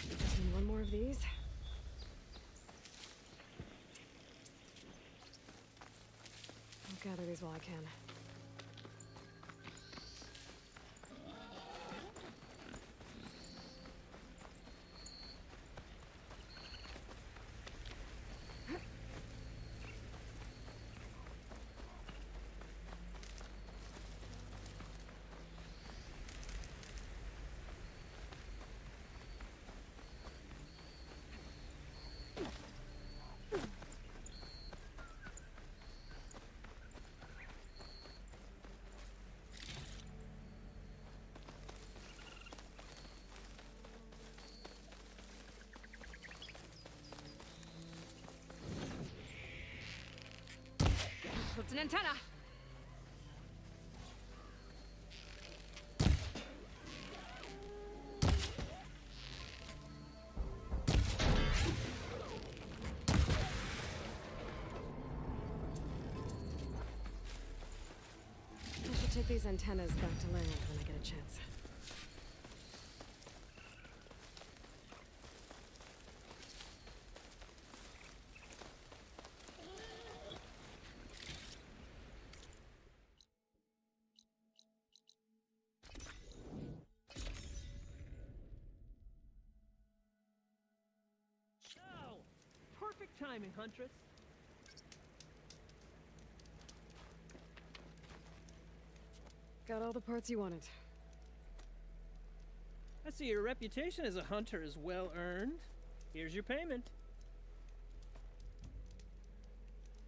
Just need one more of these. I'll gather these while I can. It's an antenna. I should take these antennas back to Laren when I get a chance. Oh, perfect timing, Huntress. Got all the parts you wanted. I see your reputation as a hunter is well earned. Here's your payment.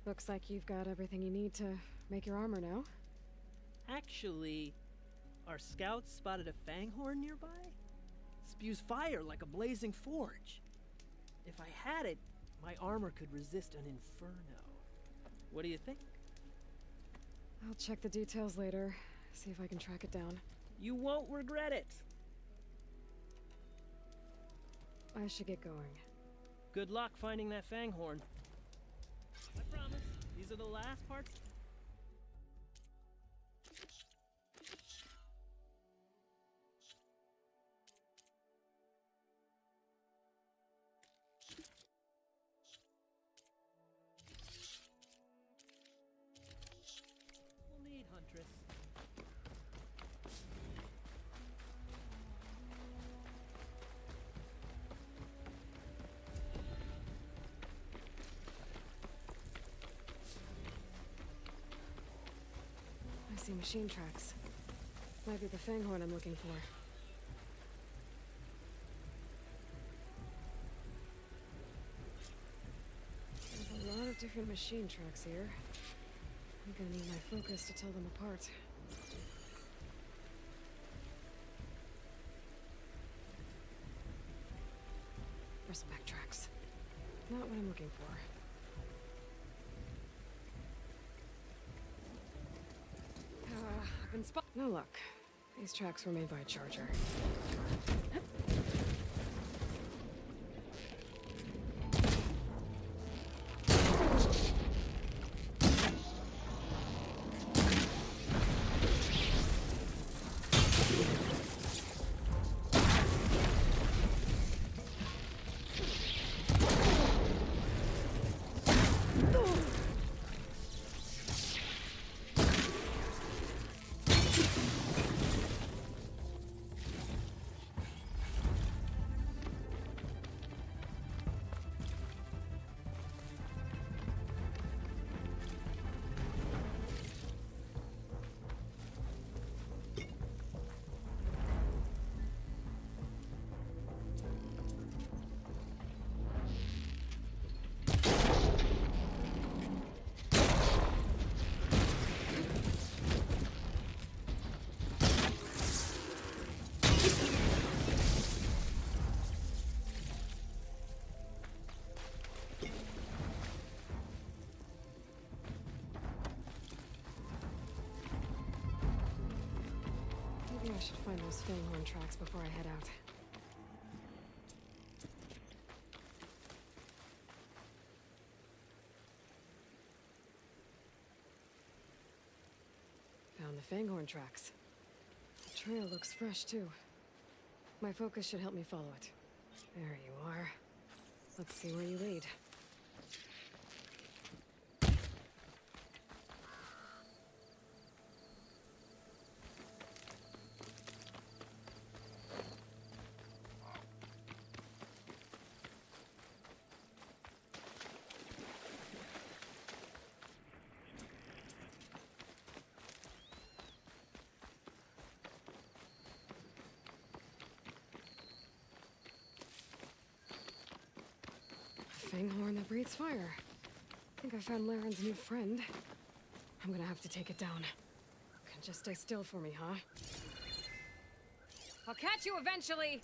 Looks like you've got everything you need to make your armor now. Actually, our scouts spotted a fanghorn nearby. Spews fire like a blazing forge. If I had it, my armor could resist an inferno. What do you think? I'll check the details later, see if I can track it down. You won't regret it. I should get going. Good luck finding that fanghorn. I promise, these are the last parts. We'll need, Huntress. I see machine tracks. Might be the fanghorn I'm looking for. There's a lot of different machine tracks here. I'm gonna need my focus to tell them apart. Bristleback tracks. Not what I'm looking for. I've been spot. No luck. These tracks were made by a charger. I should find those fanghorn tracks before I head out. Found the fanghorn tracks. The trail looks fresh, too. My focus should help me follow it. There you are. Let's see where you lead. Fanghorn that breathes fire. I think I found Laren's new friend. I'm gonna have to take it down. Can just stay still for me, huh? I'll catch you eventually!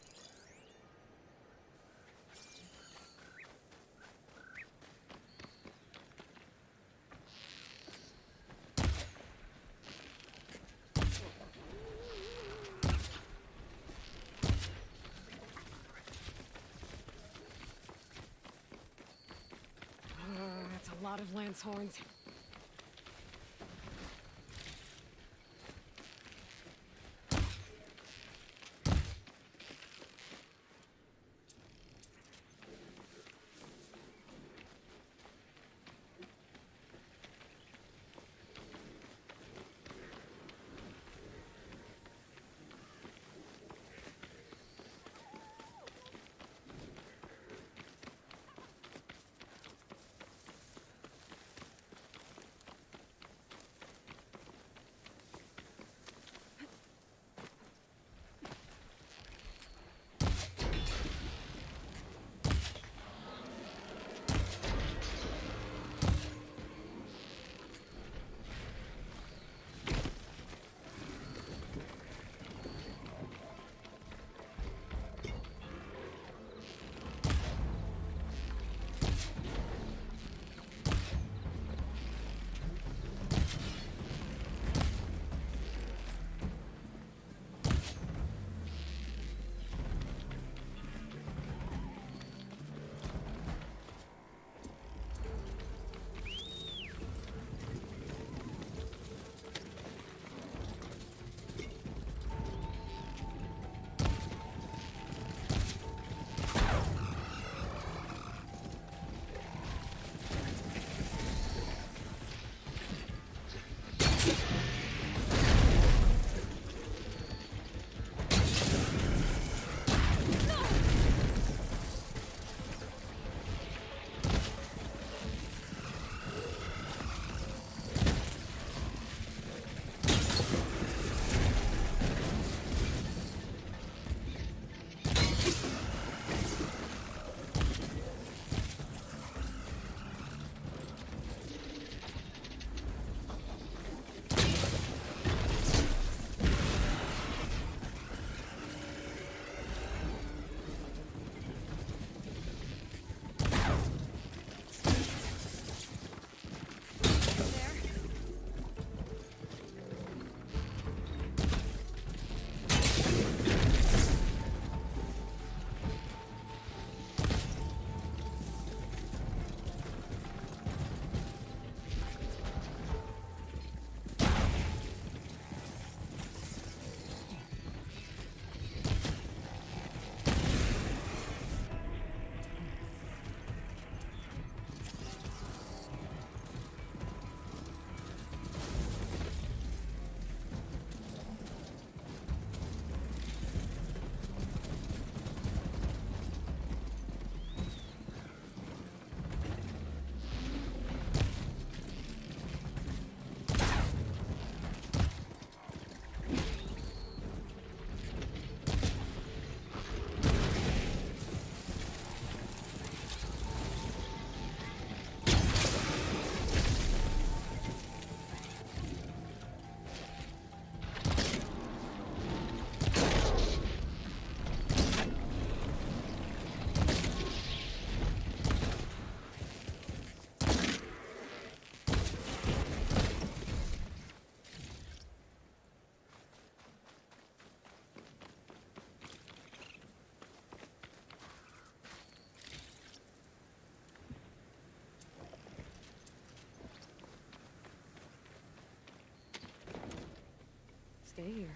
That's a lot of lance horns. stay here.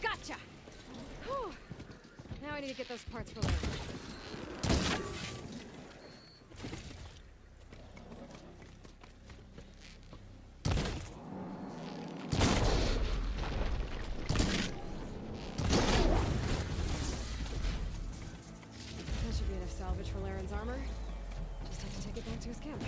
Gotcha! Whew. Now I need to get those parts for later. That should be enough salvage for Laren's armor. Just have to take it back to his camp.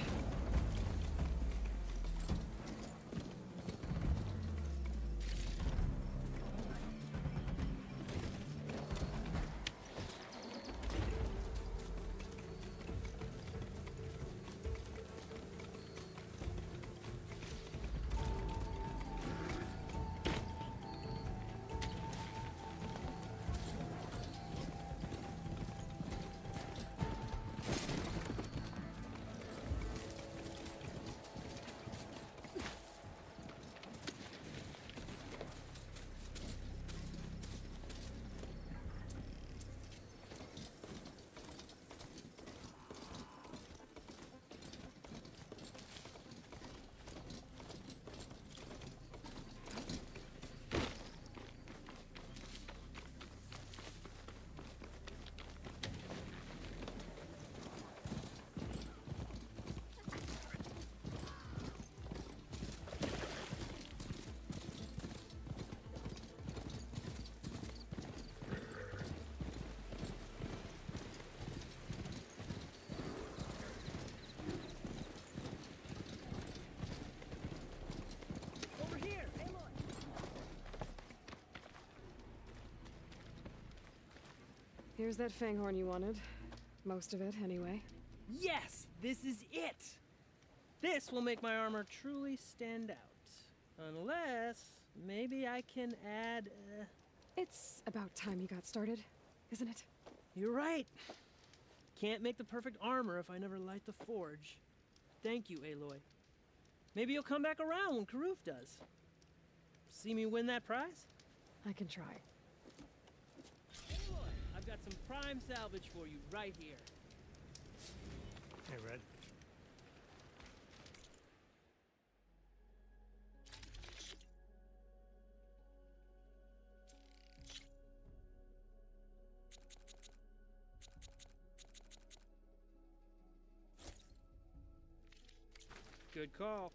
Here's that fanghorn you wanted. Most of it, anyway. Yes! This is it! This will make my armor truly stand out. Unless, maybe I can add, It's about time you got started, isn't it? You're right. Can't make the perfect armor if I never light the forge. Thank you, Aloy. Maybe you'll come back around when Karuf does. See me win that prize? I can try. Aloy, I've got some prime salvage for you right here. Hey, Red. Good call.